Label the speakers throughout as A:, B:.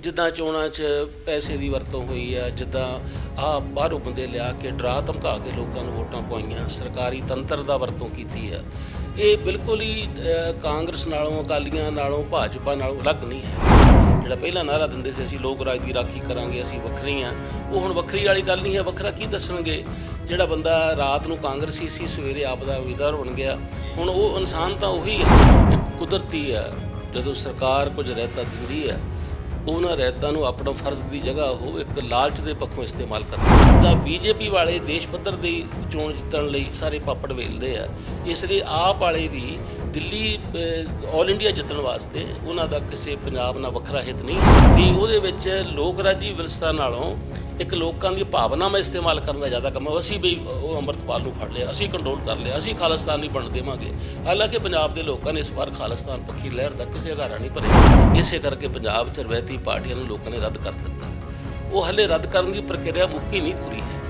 A: ਜਿੱਦਾਂ ਚੋਣਾਂ 'ਚ ਪੈਸੇ ਦੀ ਵਰਤੋਂ ਹੋਈ ਆ, ਜਿੱਦਾਂ ਆਹ ਬਾਹਰੋਂ ਬੰਦੇ ਲਿਆ ਕੇ ਡਰਾ ਧਮਕਾ ਕੇ ਲੋਕਾਂ ਨੂੰ ਵੋਟਾਂ ਪਵਾਈਆਂ, ਸਰਕਾਰੀ ਤੰਤਰ ਦਾ ਵਰਤੋਂ ਕੀਤੀ ਆ, ਇਹ ਬਿਲਕੁਲ ਹੀ ਕਾਂਗਰਸ ਨਾਲੋਂ, ਅਕਾਲੀਆਂ ਨਾਲੋਂ, ਭਾਜਪਾ ਨਾਲੋਂ ਅਲੱਗ ਨਹੀਂ ਹੈ। ਜਿਹੜਾ ਪਹਿਲਾਂ ਨਾਅਰਾ ਦਿੰਦੇ ਸੀ ਅਸੀਂ ਲੋਕ ਰਾਜ ਦੀ ਰਾਖੀ ਕਰਾਂਗੇ, ਅਸੀਂ ਵੱਖਰੇ ਹਾਂ, ਉਹ ਹੁਣ ਵੱਖਰੀ ਵਾਲੀ ਗੱਲ ਨਹੀਂ ਹੈ। ਵੱਖਰਾ ਕੀ ਦੱਸਣਗੇ? ਜਿਹੜਾ ਬੰਦਾ ਰਾਤ ਨੂੰ ਕਾਂਗਰਸੀ ਸੀ ਸਵੇਰੇ ਆਪ ਦਾ ਉਮੀਦਵਾਰ ਬਣ ਗਿਆ। ਹੁਣ ਉਹ ਇਨਸਾਨ ਤਾਂ ਉਹੀ ਹੈ, ਕੁਦਰਤੀ ਆ। ਜਦੋਂ ਸਰਕਾਰ ਕੁਝ ਰਹਿਤਾ ਦਿੰਦੀ ਹੈ, ਉਹਨਾਂ ਰਹਿਤਾਂ ਨੂੰ ਆਪਣਾ ਫਰਜ਼ ਦੀ ਜਗ੍ਹਾ ਉਹ ਇੱਕ ਲਾਲਚ ਦੇ ਪੱਖੋਂ ਇਸਤੇਮਾਲ ਕਰਦੇ। ਤਾਂ ਬੀਜੇਪੀ ਵਾਲੇ ਦੇਸ਼ ਪੱਧਰ ਦੀ ਚੋਣ ਜਿੱਤਣ ਲਈ ਸਾਰੇ ਪਾਪੜ ਵੇਲਦੇ ਆ, ਇਸ ਲਈ ਆਪ ਵਾਲੇ ਵੀ ਦਿੱਲੀ ਆਲ ਇੰਡੀਆ ਜਿੱਤਣ ਵਾਸਤੇ ਉਹਨਾਂ ਦਾ ਕਿਸੇ ਪੰਜਾਬ ਨਾਲ ਵੱਖਰਾ ਹਿੱਤ ਨਹੀਂ ਕਿ ਉਹਦੇ ਵਿੱਚ ਲੋਕ ਰਾਜੀ ਵਿਵਸਥਾ ਨਾਲੋਂ ਇੱਕ ਲੋਕਾਂ ਦੀ ਭਾਵਨਾਵਾਂ ਇਸਤੇਮਾਲ ਕਰਨ ਦਾ ਜ਼ਿਆਦਾ ਕੰਮ ਹੈ। ਅਸੀਂ ਵੀ ਉਹ ਅੰਮ੍ਰਿਤਪਾਲ ਨੂੰ ਫੜ ਲਿਆ, ਅਸੀਂ ਕੰਟਰੋਲ ਕਰ ਲਿਆ, ਅਸੀਂ ਖਾਲਿਸਤਾਨ ਨਹੀਂ ਬਣ ਦੇਵਾਂਗੇ। ਹਾਲਾਂਕਿ ਪੰਜਾਬ ਦੇ ਲੋਕਾਂ ਨੇ ਇਸ ਵਾਰ ਖਾਲਿਸਤਾਨ ਪੱਖੀ ਲਹਿਰ ਦਾ ਕਿਸੇ ਅਧਾਰਾ ਨਹੀਂ ਭਰਿਆ। ਇਸੇ ਕਰਕੇ ਪੰਜਾਬ 'ਚ ਰਵਾਇਤੀ ਪਾਰਟੀਆਂ ਨੂੰ ਲੋਕਾਂ ਨੇ ਰੱਦ ਕਰ ਦਿੱਤਾ। ਉਹ ਹਲੇ ਰੱਦ ਕਰਨ ਦੀ ਪ੍ਰਕਿਰਿਆ ਮੁੱਕੀ ਨਹੀਂ ਪੂਰੀ ਹੈ।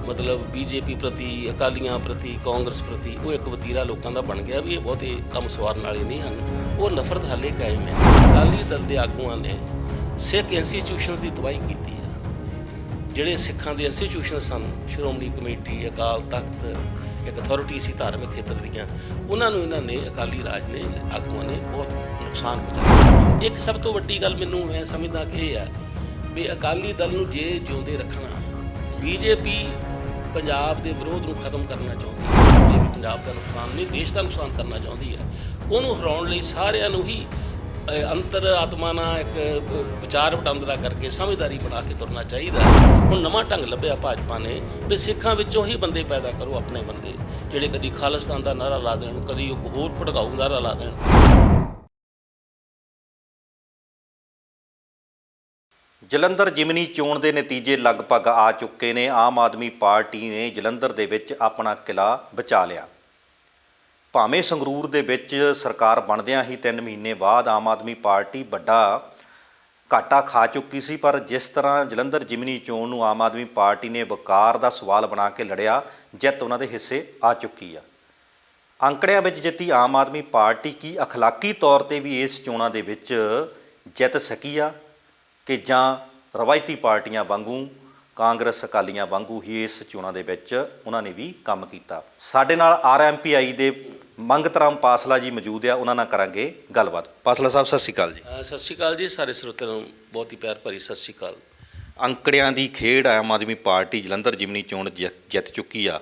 A: ਮਤਲਬ ਬੀਜੇਪੀ ਪ੍ਰਤੀ, ਅਕਾਲੀਆਂ ਪ੍ਰਤੀ, ਕਾਂਗਰਸ ਪ੍ਰਤੀ ਉਹ ਇੱਕ ਵਤੀਰਾ ਲੋਕਾਂ ਦਾ ਬਣ ਗਿਆ ਵੀ ਇਹ ਬਹੁਤੇ ਕੰਮ ਸਵਾਰਨ ਵਾਲੇ ਨਹੀਂ ਹਨ। ਉਹ ਨਫ਼ਰਤ ਹਾਲੇ ਕਾਇਮ ਹੈ। ਅਕਾਲੀ ਦਲ ਦੇ ਆਗੂਆਂ ਨੇ ਸਿੱਖ ਇੰਸਟੀਚਿਊਸ਼ਨਸ ਦੀ ਤਬਾਹੀ ਕੀਤੀ ਹੈ। ਜਿਹੜੇ ਸਿੱਖਾਂ ਦੇ ਇੰਸਟੀਚਿਊਸ਼ਨ ਸਨ, ਸ਼੍ਰੋਮਣੀ ਕਮੇਟੀ, ਅਕਾਲ ਤਖਤ, ਇੱਕ ਅਥਾਰਟੀ ਸੀ ਧਾਰਮਿਕ ਖੇਤਰ ਦੀਆਂ, ਉਹਨਾਂ ਨੂੰ ਇਹਨਾਂ ਨੇ ਅਕਾਲੀ ਰਾਜ ਨੇ, ਆਗੂਆਂ ਨੇ ਬਹੁਤ ਨੁਕਸਾਨ ਪਹੁੰਚਾਇਆ। ਇੱਕ ਸਭ ਤੋਂ ਵੱਡੀ ਗੱਲ ਮੈਨੂੰ ਮੈਂ ਸਮਝਦਾ ਕਿ ਇਹ ਹੈ ਵੀ ਅਕਾਲੀ ਦਲ ਨੂੰ ਜੇ ਜਿਉਂਦੇ ਰੱਖਣਾ, ਬੀਜੇਪੀ ਪੰਜਾਬ ਦੇ ਵਿਰੋਧ ਨੂੰ ਖਤਮ ਕਰਨਾ ਚਾਹੁੰਦੀ ਹੈ। ਜੇ ਵੀ ਪੰਜਾਬ ਦਾ ਨੁਕਸਾਨ ਨਹੀਂ, ਦੇਸ਼ ਦਾ ਨੁਕਸਾਨ ਕਰਨਾ ਚਾਹੁੰਦੀ ਹੈ। ਉਹਨੂੰ ਹਰਾਉਣ ਲਈ ਸਾਰਿਆਂ ਨੂੰ ਹੀ ਅੰਤਰ ਆਤਮਾ ਨਾਲ ਇੱਕ ਵਿਚਾਰ ਵਟਾਂਦਰਾ ਕਰਕੇ ਸਮਝਦਾਰੀ ਬਣਾ ਕੇ ਤੁਰਨਾ ਚਾਹੀਦਾ। ਹੁਣ ਨਵਾਂ ਢੰਗ ਲੱਭਿਆ ਭਾਜਪਾ ਨੇ ਵੀ ਸਿੱਖਾਂ ਵਿੱਚੋਂ ਹੀ ਬੰਦੇ ਪੈਦਾ ਕਰੋ, ਆਪਣੇ ਬੰਦੇ ਜਿਹੜੇ ਕਦੀ ਖਾਲਿਸਤਾਨ ਦਾ ਨਾਅਰਾ ਲਾ ਦੇਣ, ਕਦੀ ਹੋਰ ਭੜਕਾਊ ਨਾਅਰਾ ਲਾ ਦੇਣ।
B: ਜਲੰਧਰ ਜ਼ਿਮਨੀ ਚੋਣ ਦੇ ਨਤੀਜੇ ਲਗਭਗ ਆ ਚੁੱਕੇ ਨੇ। ਆਮ ਆਦਮੀ ਪਾਰਟੀ ਨੇ ਜਲੰਧਰ ਦੇ ਵਿੱਚ ਆਪਣਾ ਕਿਲਾ ਬਚਾ ਲਿਆ। ਭਾਵੇਂ ਸੰਗਰੂਰ ਦੇ ਵਿੱਚ ਸਰਕਾਰ ਬਣਦਿਆਂ ਹੀ 3 ਮਹੀਨੇ ਬਾਅਦ ਆਮ ਆਦਮੀ ਪਾਰਟੀ ਵੱਡਾ ਘਾਟਾ ਖਾ ਚੁੱਕੀ ਸੀ, ਪਰ ਜਿਸ ਤਰ੍ਹਾਂ ਜਲੰਧਰ ਜ਼ਿਮਨੀ ਚੋਣ ਨੂੰ ਆਮ ਆਦਮੀ ਪਾਰਟੀ ਨੇ ਵਕਾਰ ਦਾ ਸਵਾਲ ਬਣਾ ਕੇ ਲੜਿਆ, ਜਿੱਤ ਉਹਨਾਂ ਦੇ ਹਿੱਸੇ ਆ ਚੁੱਕੀ ਆ। ਅੰਕੜਿਆਂ ਵਿੱਚ ਜਿੱਤੀ ਆਮ ਆਦਮੀ ਪਾਰਟੀ ਕੀ ਅਖਲਾਕੀ ਤੌਰ 'ਤੇ ਵੀ ਇਸ ਚੋਣਾਂ ਦੇ ਵਿੱਚ ਜਿੱਤ ਸਕੀ ਆ ਕਿ ਜਾਂ ਰਵਾਇਤੀ ਪਾਰਟੀਆਂ ਵਾਂਗੂ, ਕਾਂਗਰਸ ਅਕਾਲੀਆਂ ਵਾਂਗੂ ਹੀ ਇਸ ਚੋਣਾਂ ਦੇ ਵਿੱਚ ਉਹਨਾਂ ਨੇ ਵੀ ਕੰਮ ਕੀਤਾ। ਸਾਡੇ ਨਾਲ RMPI ਦੇ ਮੰਗਤ ਰਾਮ ਪਾਸਲਾ ਜੀ ਮੌਜੂਦ ਆ, ਉਹਨਾਂ ਨਾਲ ਕਰਾਂਗੇ ਗੱਲਬਾਤ। ਪਾਸਲਾ ਸਾਹਿਬ ਸਤਿ ਸ਼੍ਰੀ ਅਕਾਲ ਜੀ।
A: ਸਤਿ ਸ਼੍ਰੀ ਅਕਾਲ ਜੀ। ਸਾਰੇ ਸਰੋਤਿਆਂ ਨੂੰ ਬਹੁਤ ਹੀ ਪਿਆਰ ਭਰੀ ਸਤਿ ਸ਼੍ਰੀ ਅਕਾਲ।
B: ਅੰਕੜਿਆਂ ਦੀ ਖੇਡ ਆਮ ਆਦਮੀ ਪਾਰਟੀ ਜਲੰਧਰ ਜ਼ਿਮਨੀ ਚੋਣ ਜਿੱਤ ਚੁੱਕੀ ਆ।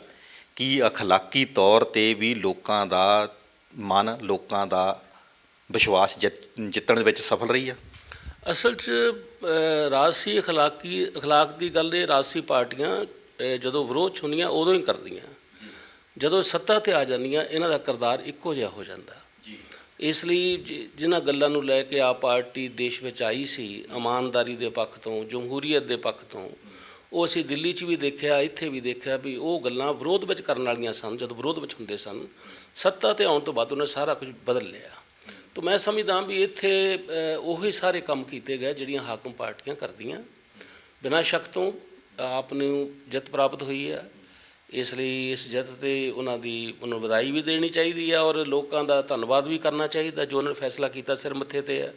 B: ਕੀ ਅਖਲਾਕੀ ਤੌਰ 'ਤੇ ਵੀ ਲੋਕਾਂ ਦਾ ਮਨ, ਲੋਕਾਂ ਦਾ ਵਿਸ਼ਵਾਸ ਜਿੱਤਣ ਦੇ ਵਿੱਚ ਸਫਲ ਰਹੀ ਆ?
A: ਅਸਲ 'ਚ ਰਾਜਸੀ ਅਖਲਾਕ ਦੀ ਗੱਲ ਇਹ ਰਾਜਸੀ ਪਾਰਟੀਆਂ ਜਦੋਂ ਵਿਰੋਧ 'ਚ ਹੁੰਦੀਆਂ ਉਦੋਂ ਹੀ ਕਰਦੀਆਂ। ਜਦੋਂ ਸੱਤਾ 'ਤੇ ਆ ਜਾਂਦੀਆਂ ਇਹਨਾਂ ਦਾ ਕਿਰਦਾਰ ਇੱਕੋ ਜਿਹਾ ਹੋ ਜਾਂਦਾ। ਇਸ ਲਈ ਜਿਨ੍ਹਾਂ ਗੱਲਾਂ ਨੂੰ ਲੈ ਕੇ ਆਪ ਪਾਰਟੀ ਦੇਸ਼ ਵਿੱਚ ਆਈ ਸੀ, ਇਮਾਨਦਾਰੀ ਦੇ ਪੱਖ ਤੋਂ, ਜਮਹੂਰੀਅਤ ਦੇ ਪੱਖ ਤੋਂ, ਉਹ ਅਸੀਂ ਦਿੱਲੀ 'ਚ ਵੀ ਦੇਖਿਆ, ਇੱਥੇ ਵੀ ਦੇਖਿਆ ਵੀ ਉਹ ਗੱਲਾਂ ਵਿਰੋਧ ਵਿੱਚ ਕਰਨ ਵਾਲੀਆਂ ਸਨ। ਜਦੋਂ ਵਿਰੋਧ ਵਿੱਚ ਹੁੰਦੇ ਸਨ, ਸੱਤਾ 'ਤੇ ਆਉਣ ਤੋਂ ਬਾਅਦ ਉਹਨੇ ਸਾਰਾ ਕੁਝ ਬਦਲ ਲਿਆ। ਤਾਂ ਮੈਂ ਸਮਝਦਾ ਵੀ ਇੱਥੇ ਉਹੀ ਸਾਰੇ ਕੰਮ ਕੀਤੇ ਗਏ ਜਿਹੜੀਆਂ ਹਾਕਮ ਪਾਰਟੀਆਂ ਕਰਦੀਆਂ। ਬਿਨਾਂ ਸ਼ੱਕ ਤੋਂ ਆਪ ਨੂੰ ਜਿੱਤ ਪ੍ਰਾਪਤ ਹੋਈ ਹੈ। ਇਸ ਲਈ ਇਸ ਜਿੱਤ 'ਤੇ ਉਹਨਾਂ ਨੂੰ ਵਧਾਈ ਵੀ ਦੇਣੀ ਚਾਹੀਦੀ ਹੈ ਔਰ ਲੋਕਾਂ ਦਾ ਧੰਨਵਾਦ ਵੀ ਕਰਨਾ ਚਾਹੀਦਾ ਜੋ ਉਹਨਾਂ ਨੇ ਫੈਸਲਾ ਕੀਤਾ, ਸਿਰ ਮੱਥੇ 'ਤੇ ਹੈ।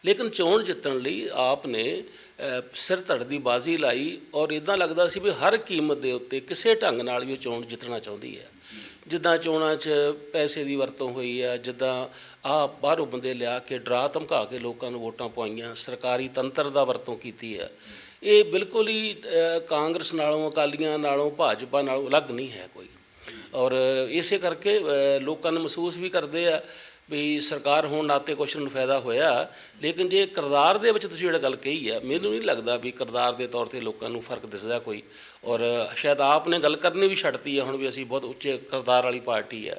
A: ਲੇਕਿਨ ਚੋਣ ਜਿੱਤਣ ਲਈ ਆਪ ਨੇ ਸਿਰ ਧੜ ਦੀ ਬਾਜ਼ੀ ਲਾਈ ਔਰ ਇੱਦਾਂ ਲੱਗਦਾ ਸੀ ਵੀ ਹਰ ਕੀਮਤ ਦੇ ਉੱਤੇ ਕਿਸੇ ਢੰਗ ਨਾਲ ਵੀ ਉਹ ਚੋਣ ਜਿੱਤਣਾ ਚਾਹੁੰਦੀ ਹੈ। ਜਿੱਦਾਂ ਚੋਣਾਂ 'ਚ ਪੈਸੇ ਦੀ ਵਰਤੋਂ ਹੋਈ ਆ, ਜਿੱਦਾਂ ਆਹ ਬਾਹਰੋਂ ਬੰਦੇ ਲਿਆ ਕੇ ਡਰਾ ਧਮਕਾ ਕੇ ਲੋਕਾਂ ਨੂੰ ਵੋਟਾਂ ਪਵਾਈਆਂ, ਸਰਕਾਰੀ ਤੰਤਰ ਦਾ ਵਰਤੋਂ ਕੀਤੀ ਹੈ, ਇਹ ਬਿਲਕੁਲ ਹੀ ਕਾਂਗਰਸ ਨਾਲੋਂ, ਅਕਾਲੀਆਂ ਨਾਲੋਂ, ਭਾਜਪਾ ਨਾਲੋਂ ਅਲੱਗ ਨਹੀਂ ਹੈ ਕੋਈ। ਔਰ ਇਸੇ ਕਰਕੇ ਲੋਕਾਂ ਨੂੰ ਮਹਿਸੂਸ ਵੀ ਕਰਦੇ ਆ ਵੀ ਸਰਕਾਰ ਹੋਣ ਨਾਤੇ ਕੁਛ ਨੂੰ ਫਾਇਦਾ ਹੋਇਆ। ਲੇਕਿਨ ਜੇ ਕਿਰਦਾਰ ਦੇ ਵਿੱਚ ਤੁਸੀਂ ਜਿਹੜਾ ਗੱਲ ਕਹੀ ਆ, ਮੈਨੂੰ ਨਹੀਂ ਲੱਗਦਾ ਵੀ ਕਿਰਦਾਰ ਦੇ ਤੌਰ 'ਤੇ ਲੋਕਾਂ ਨੂੰ ਫਰਕ ਦਿਸਦਾ ਕੋਈ। ਔਰ ਸ਼ਾਇਦ ਆਪ ਨੇ ਗੱਲ ਕਰਨੀ ਵੀ ਛੱਡਤੀ ਆ ਹੁਣ ਵੀ ਅਸੀਂ ਬਹੁਤ ਉੱਚੇ ਕਿਰਦਾਰ ਵਾਲੀ ਪਾਰਟੀ ਆ।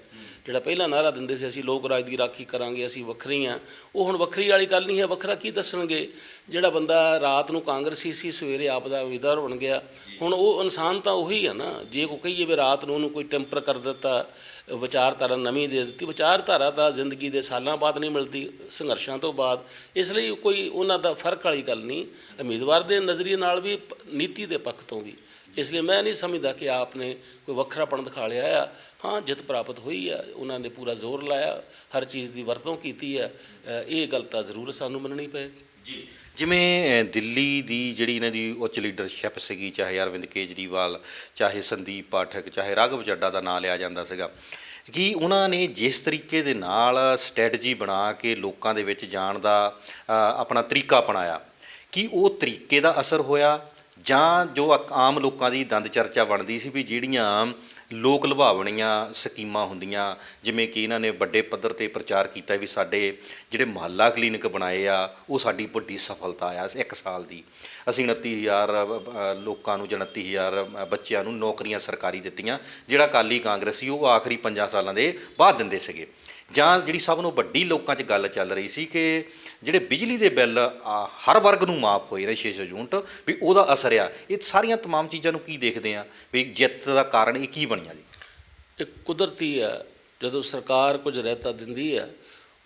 A: ਜਿਹੜਾ ਪਹਿਲਾਂ ਨਾਅਰਾ ਦਿੰਦੇ ਸੀ ਅਸੀਂ ਲੋਕ ਰਾਜ ਦੀ ਰਾਖੀ ਕਰਾਂਗੇ, ਅਸੀਂ ਵੱਖਰੇ ਹਾਂ, ਉਹ ਹੁਣ ਵੱਖਰੀ ਵਾਲੀ ਗੱਲ ਨਹੀਂ ਹੈ। ਵੱਖਰਾ ਕੀ ਦੱਸਣਗੇ? ਜਿਹੜਾ ਬੰਦਾ ਰਾਤ ਨੂੰ ਕਾਂਗਰਸੀ ਸੀ ਸਵੇਰੇ ਆਪ ਦਾ ਉਮੀਦਵਾਰ ਬਣ ਗਿਆ। ਹੁਣ ਉਹ ਇਨਸਾਨ ਤਾਂ ਉਹੀ ਆ ਨਾ। ਜੇ ਕੋਈ ਕਹੀਏ ਵੀ ਰਾਤ ਨੂੰ ਉਹਨੂੰ ਕੋਈ ਟੈਂਪਰ ਕਰ ਦਿੱਤਾ, ਵਿਚਾਰਧਾਰਾ ਨਵੀਂ ਦੇ ਦਿੱਤੀ, ਵਿਚਾਰਧਾਰਾ ਤਾਂ ਜ਼ਿੰਦਗੀ ਦੇ ਸਾਲਾਂ ਬਾਅਦ ਨਹੀਂ ਮਿਲਦੀ, ਸੰਘਰਸ਼ਾਂ ਤੋਂ ਬਾਅਦ। ਇਸ ਲਈ ਕੋਈ ਉਹਨਾਂ ਦਾ ਫਰਕ ਵਾਲੀ ਗੱਲ ਨਹੀਂ, ਉਮੀਦਵਾਰ ਦੇ ਨਜ਼ਰੀਏ ਨਾਲ ਵੀ, ਨੀਤੀ ਦੇ ਪੱਖ ਤੋਂ ਵੀ। ਇਸ ਲਈ ਮੈਂ ਨਹੀਂ ਸਮਝਦਾ ਕਿ ਆਪ ਨੇ ਕੋਈ ਵੱਖਰਾਪਣ ਦਿਖਾ ਲਿਆ ਆ। ਹਾਂ, ਜਿੱਤ ਪ੍ਰਾਪਤ ਹੋਈ ਆ, ਉਹਨਾਂ ਨੇ ਪੂਰਾ ਜ਼ੋਰ ਲਾਇਆ, ਹਰ ਚੀਜ਼ ਦੀ ਵਰਤੋਂ ਕੀਤੀ ਹੈ। ਇਹ ਗੱਲ ਤਾਂ ਜ਼ਰੂਰ ਸਾਨੂੰ ਮੰਨਣੀ ਪਏਗੀ।
B: ਜੀ, ਜਿਵੇਂ ਦਿੱਲੀ ਦੀ ਜਿਹੜੀ ਇਹਨਾਂ ਦੀ ਉੱਚ ਲੀਡਰਸ਼ਿਪ ਸੀਗੀ, ਚਾਹੇ ਅਰਵਿੰਦ ਕੇਜਰੀਵਾਲ, ਚਾਹੇ ਸੰਦੀਪ ਪਾਠਕ, ਚਾਹੇ ਰਾਘਵ ਚੱਡਾ ਦਾ ਨਾਂ ਲਿਆ ਜਾਂਦਾ ਸੀਗਾ, ਕਿ ਉਹਨਾਂ ਨੇ ਜਿਸ ਤਰੀਕੇ ਦੇ ਨਾਲ ਸਟ੍ਰੈਟਜੀ ਬਣਾ ਕੇ ਲੋਕਾਂ ਦੇ ਵਿੱਚ ਜਾਣ ਦਾ ਆਪਣਾ ਤਰੀਕਾ ਅਪਣਾਇਆ, ਕੀ ਉਹ ਤਰੀਕੇ ਦਾ ਅਸਰ ਹੋਇਆ, ਜਾਂ ਜੋ ਆਮ ਲੋਕਾਂ ਦੀ ਦੰਦ ਚਰਚਾ ਬਣਦੀ ਸੀ ਵੀ ਜਿਹੜੀਆਂ ਲੋਕ ਲੁਭਾਵਣੀਆਂ ਸਕੀਮਾਂ ਹੁੰਦੀਆਂ, ਜਿਵੇਂ ਕਿ ਇਹਨਾਂ ਨੇ ਵੱਡੇ ਪੱਧਰ 'ਤੇ ਪ੍ਰਚਾਰ ਕੀਤਾ ਵੀ ਸਾਡੇ ਜਿਹੜੇ ਮੁਹੱਲਾ ਕਲੀਨਿਕ ਬਣਾਏ ਆ ਉਹ ਸਾਡੀ ਵੱਡੀ ਸਫਲਤਾ ਆ, 1 ਸਾਲ ਦੀ ਅਸੀਂ 29,000 ਲੋਕਾਂ ਨੂੰ ਜਾਂ 29,000 ਬੱਚਿਆਂ ਨੂੰ ਨੌਕਰੀਆਂ ਸਰਕਾਰੀ ਦਿੱਤੀਆਂ, ਜਿਹੜਾ ਅਕਾਲੀ ਕਾਂਗਰਸ ਸੀ ਉਹ ਆਖਰੀ 5 ਸਾਲਾਂ ਦੇ ਬਾਅਦ ਦਿੰਦੇ ਸੀਗੇ। ਜਾਂ ਜਿਹੜੀ ਸਭ ਨੂੰ ਵੱਡੀ ਲੋਕਾਂ 'ਚ ਗੱਲ ਚੱਲ ਰਹੀ ਸੀ ਕਿ ਜਿਹੜੇ ਬਿਜਲੀ ਦੇ ਬਿੱਲ ਹਰ ਵਰਗ ਨੂੰ ਮਾਫ ਹੋਏ ਨੇ 600 ਯੂਨਿਟ, ਵੀ ਉਹਦਾ ਅਸਰ ਆ। ਇਹ ਸਾਰੀਆਂ ਤਮਾਮ ਚੀਜ਼ਾਂ ਨੂੰ ਕੀ ਦੇਖਦੇ ਆ ਵੀ ਜਿੱਤ ਦਾ ਕਾਰਨ ਇਹ ਕੀ ਬਣਿਆ ਜੀ?
A: ਇਹ ਕੁਦਰਤੀ ਆ, ਜਦੋਂ ਸਰਕਾਰ ਕੁਝ ਰਹਿਤਾ ਦਿੰਦੀ ਆ,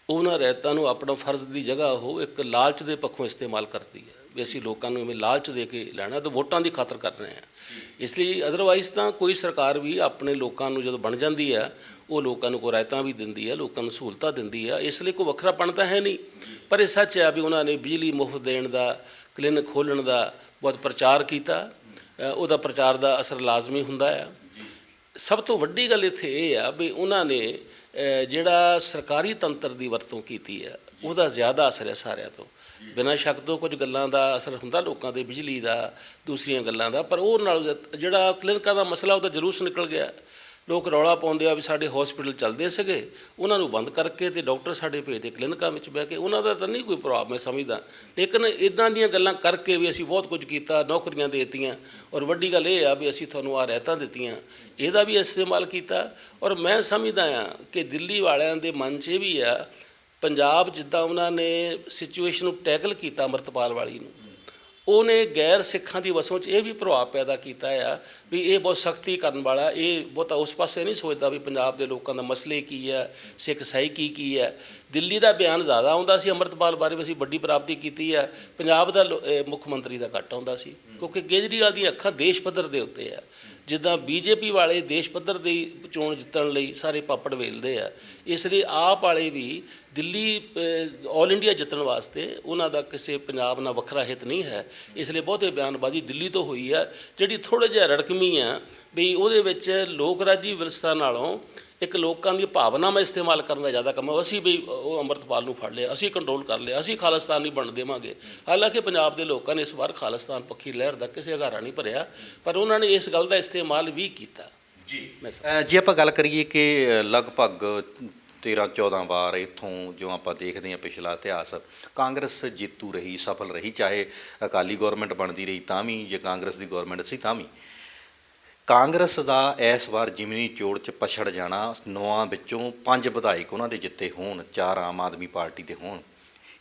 A: ਉਹਨਾਂ ਰਹਿਤਾਂ ਨੂੰ ਆਪਣਾ ਫਰਜ਼ ਦੀ ਜਗ੍ਹਾ ਉਹ ਇੱਕ ਲਾਲਚ ਦੇ ਪੱਖੋਂ ਇਸਤੇਮਾਲ ਕਰਦੀ ਹੈ ਵੀ ਅਸੀਂ ਲੋਕਾਂ ਨੂੰ ਇਵੇਂ ਲਾਲਚ ਦੇ ਕੇ ਲੈਣਾ ਤਾਂ ਵੋਟਾਂ ਦੀ ਖਾਤਰ ਕਰ ਰਹੇ ਹਾਂ। ਇਸ ਲਈ ਅਦਰਵਾਈਜ਼ ਤਾਂ ਕੋਈ ਸਰਕਾਰ ਵੀ ਆਪਣੇ ਲੋਕਾਂ ਨੂੰ ਜਦੋਂ ਬਣ ਜਾਂਦੀ ਆ ਉਹ ਲੋਕਾਂ ਨੂੰ ਕੋਈ ਰਾਇਤਾਂ ਵੀ ਦਿੰਦੀ ਆ, ਲੋਕਾਂ ਨੂੰ ਸਹੂਲਤਾਂ ਦਿੰਦੀ ਆ, ਇਸ ਲਈ ਕੋਈ ਵੱਖਰਾਪਣ ਤਾਂ ਹੈ ਨਹੀਂ। ਪਰ ਇਹ ਸੱਚ ਆ ਵੀ ਉਹਨਾਂ ਨੇ ਬਿਜਲੀ ਮੁਫਤ ਦੇਣ ਦਾ, ਕਲੀਨਿਕ ਖੋਲ੍ਹਣ ਦਾ ਬਹੁਤ ਪ੍ਰਚਾਰ ਕੀਤਾ, ਉਹਦਾ ਪ੍ਰਚਾਰ ਦਾ ਅਸਰ ਲਾਜ਼ਮੀ ਹੁੰਦਾ ਆ। ਸਭ ਤੋਂ ਵੱਡੀ ਗੱਲ ਇੱਥੇ ਇਹ ਆ ਵੀ ਉਹਨਾਂ ਨੇ ਜਿਹੜਾ ਸਰਕਾਰੀ ਤੰਤਰ ਦੀ ਵਰਤੋਂ ਕੀਤੀ ਹੈ ਉਹਦਾ ਜ਼ਿਆਦਾ ਅਸਰ ਹੈ ਸਾਰਿਆਂ ਤੋਂ। ਬਿਨਾਂ ਸ਼ੱਕ ਤੋਂ ਕੁਝ ਗੱਲਾਂ ਦਾ ਅਸਰ ਹੁੰਦਾ ਲੋਕਾਂ ਦੇ, ਬਿਜਲੀ ਦਾ, ਦੂਸਰੀਆਂ ਗੱਲਾਂ ਦਾ, ਪਰ ਉਹ ਨਾਲ ਜਿਹੜਾ ਕਲੀਨਿਕਾਂ ਦਾ ਮਸਲਾ ਉਹਦਾ ਜਲੂਸ ਨਿਕਲ ਗਿਆ। ਲੋਕ ਰੌਲਾ ਪਾਉਂਦੇ ਆ ਵੀ ਸਾਡੇ ਹੌਸਪੀਟਲ ਚੱਲਦੇ ਸੀਗੇ, ਉਹਨਾਂ ਨੂੰ ਬੰਦ ਕਰਕੇ ਤੇ ਡਾਕਟਰ ਸਾਡੇ ਭੇਜਦੇ ਕਲੀਨਿਕਾਂ ਵਿੱਚ ਬਹਿ ਕੇ, ਉਹਨਾਂ ਦਾ ਤਾਂ ਨਹੀਂ ਕੋਈ ਪ੍ਰਭਾਵ ਮੈਂ ਸਮਝਦਾ। ਲੇਕਿਨ ਇੱਦਾਂ ਦੀਆਂ ਗੱਲਾਂ ਕਰਕੇ ਵੀ ਅਸੀਂ ਬਹੁਤ ਕੁਝ ਕੀਤਾ, ਨੌਕਰੀਆਂ ਦੇ ਦਿੱਤੀਆਂ, ਔਰ ਵੱਡੀ ਗੱਲ ਇਹ ਆ ਵੀ ਅਸੀਂ ਤੁਹਾਨੂੰ ਆਹ ਰਹਿਤਾਂ ਦਿੱਤੀਆਂ, ਇਹਦਾ ਵੀ ਇਸਤੇਮਾਲ ਕੀਤਾ। ਔਰ ਮੈਂ ਸਮਝਦਾ ਹਾਂ ਕਿ ਦਿੱਲੀ ਵਾਲਿਆਂ ਦੇ ਮਨ 'ਚ ਇਹ ਵੀ ਆ, ਪੰਜਾਬ ਜਿੱਦਾਂ ਉਹਨਾਂ ਨੇ ਸਿਚੁਏਸ਼ਨ ਨੂੰ ਟੈਕਲ ਕੀਤਾ ਅੰਮ੍ਰਿਤਪਾਲ ਵਾਲੀ ਨੂੰ, ਉਹਨੇ ਗੈਰ ਸਿੱਖਾਂ ਦੀ ਵਸੋਂ 'ਚ ਇਹ ਵੀ ਪ੍ਰਭਾਵ ਪੈਦਾ ਕੀਤਾ ਆ ਵੀ ਇਹ ਬਹੁਤ ਸਖਤੀ ਕਰਨ ਵਾਲਾ, ਇਹ ਬਹੁਤਾ ਉਸ ਪਾਸੇ ਨਹੀਂ ਸੋਚਦਾ ਵੀ ਪੰਜਾਬ ਦੇ ਲੋਕਾਂ ਦਾ ਮਸਲੇ ਕੀ ਹੈ, ਸਿੱਖ ਇਸਾਈ ਕੀ ਹੈ। ਦਿੱਲੀ ਦਾ ਬਿਆਨ ਜ਼ਿਆਦਾ ਆਉਂਦਾ ਸੀ ਅੰਮ੍ਰਿਤਪਾਲ ਬਾਰੇ ਵੀ ਅਸੀਂ ਵੱਡੀ ਪ੍ਰਾਪਤੀ ਕੀਤੀ ਹੈ, ਪੰਜਾਬ ਦਾ ਮੁੱਖ ਮੰਤਰੀ ਦਾ ਘੱਟ ਆਉਂਦਾ ਸੀ, ਕਿਉਂਕਿ ਕੇਜਰੀਵਾਲ ਦੀਆਂ ਅੱਖਾਂ ਦੇਸ਼ ਪੱਧਰ ਦੇ ਉੱਤੇ ਆ। ਜਿੱਦਾਂ ਬੀਜੇਪੀ ਵਾਲੇ ਦੇਸ਼ ਪੱਧਰ ਦੀ ਚੋਣ ਜਿੱਤਣ ਲਈ ਸਾਰੇ ਪਾਪੜ ਵੇਲਦੇ ਆ, ਇਸ ਲਈ ਆਪ ਵਾਲੇ ਵੀ ਦਿੱਲੀ ਆਲ ਇੰਡੀਆ ਜਿੱਤਣ ਵਾਸਤੇ ਉਹਨਾਂ ਦਾ ਕਿਸੇ ਪੰਜਾਬ ਨਾਲ ਵੱਖਰਾ ਹਿੱਤ ਨਹੀਂ ਹੈ। ਇਸ ਲਈ ਬਹੁਤੇ ਬਿਆਨਬਾਜ਼ੀ ਦਿੱਲੀ ਤੋਂ ਹੋਈ ਆ, ਜਿਹੜੀ ਥੋੜ੍ਹਾ ਜਿਹਾ ਰੜਕਵੀਂ ਆ ਵੀ ਉਹਦੇ ਵਿੱਚ ਲੋਕ ਰਾਜੀ ਵਿਵਸਥਾ ਨਾਲੋਂ ਇੱਕ ਲੋਕਾਂ ਦੀ ਭਾਵਨਾਵਾਂ ਇਸਤੇਮਾਲ ਕਰਨ ਦਾ ਜ਼ਿਆਦਾ ਕੰਮ। ਅਸੀਂ ਵੀ ਉਹ ਅੰਮ੍ਰਿਤਪਾਲ ਨੂੰ ਫੜ ਲਿਆ, ਅਸੀਂ ਕੰਟਰੋਲ ਕਰ ਲਿਆ, ਅਸੀਂ ਖਾਲਿਸਤਾਨ ਨਹੀਂ ਬਣ ਦੇਵਾਂਗੇ। ਹਾਲਾਂਕਿ ਪੰਜਾਬ ਦੇ ਲੋਕਾਂ ਨੇ ਇਸ ਵਾਰ ਖਾਲਿਸਤਾਨ ਪੱਖੀ ਲਹਿਰ ਦਾ ਕਿਸੇ ਅਗਾਰਾ ਨਹੀਂ ਭਰਿਆ, ਪਰ ਉਹਨਾਂ ਨੇ ਇਸ ਗੱਲ ਦਾ ਇਸਤੇਮਾਲ ਵੀ ਕੀਤਾ
B: ਜੀ। ਜੇ ਆਪਾਂ ਗੱਲ ਕਰੀਏ ਕਿ ਲਗਭਗ 13-14 ਵਾਰ ਇੱਥੋਂ ਜੋ ਆਪਾਂ ਦੇਖਦੇ ਹਾਂ ਪਿਛਲਾ ਇਤਿਹਾਸ, ਕਾਂਗਰਸ ਜੇਤੂ ਰਹੀ, ਸਫਲ ਰਹੀ, ਚਾਹੇ ਅਕਾਲੀ ਗੌਰਮੈਂਟ ਬਣਦੀ ਰਹੀ ਤਾਂ ਵੀ, ਜੇ ਕਾਂਗਰਸ ਦੀ ਗੌਰਮੈਂਟ ਸੀ ਤਾਂ ਵੀ। ਕਾਂਗਰਸ ਦਾ ਇਸ ਵਾਰ ਜ਼ਿਮਨੀ ਚੋਣ 'ਚ ਪਛੜ ਜਾਣਾ, 9 ਵਿੱਚੋਂ 5 ਵਿਧਾਇਕ ਉਹਨਾਂ ਦੇ ਜਿੱਤੇ ਹੋਣ, 4 ਆਮ ਆਦਮੀ ਪਾਰਟੀ ਦੇ ਹੋਣ,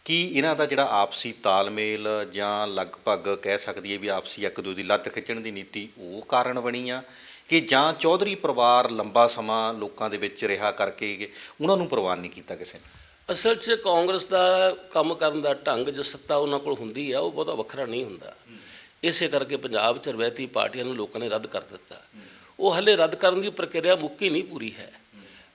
B: ਕੀ ਇਹਨਾਂ ਦਾ ਜਿਹੜਾ ਆਪਸੀ ਤਾਲਮੇਲ ਜਾਂ ਲਗਭਗ ਕਹਿ ਸਕਦੀ ਹੈ ਵੀ ਆਪਸੀ ਇੱਕ ਦੂਜੇ ਦੀ ਲੱਤ ਖਿੱਚਣ ਦੀ ਨੀਤੀ ਉਹ ਕਾਰਨ ਬਣੀ ਆ, ਕਿ ਜਾਂ ਚੌਧਰੀ ਪਰਿਵਾਰ ਲੰਬਾ ਸਮਾਂ ਲੋਕਾਂ ਦੇ ਵਿੱਚ ਰਿਹਾ ਕਰਕੇ ਉਹਨਾਂ ਨੂੰ ਪ੍ਰਵਾਨ ਨਹੀਂ ਕੀਤਾ ਕਿਸੇ ਨੇ?
A: ਅਸਲ 'ਚ ਕਾਂਗਰਸ ਦਾ ਕੰਮ ਕਰਨ ਦਾ ਢੰਗ, ਜੋ ਸੱਤਾ ਉਹਨਾਂ ਕੋਲ ਹੁੰਦੀ ਆ, ਉਹ ਬਹੁਤਾ ਵੱਖਰਾ ਨਹੀਂ ਹੁੰਦਾ। ਇਸੇ ਕਰਕੇ ਪੰਜਾਬ 'ਚ ਰਵਾਇਤੀ ਪਾਰਟੀਆਂ ਨੂੰ ਲੋਕਾਂ ਨੇ ਰੱਦ ਕਰ ਦਿੱਤਾ। ਉਹ ਹਲੇ ਰੱਦ ਕਰਨ ਦੀ ਪ੍ਰਕਿਰਿਆ ਮੁੱਕੀ ਨਹੀਂ ਪੂਰੀ ਹੈ।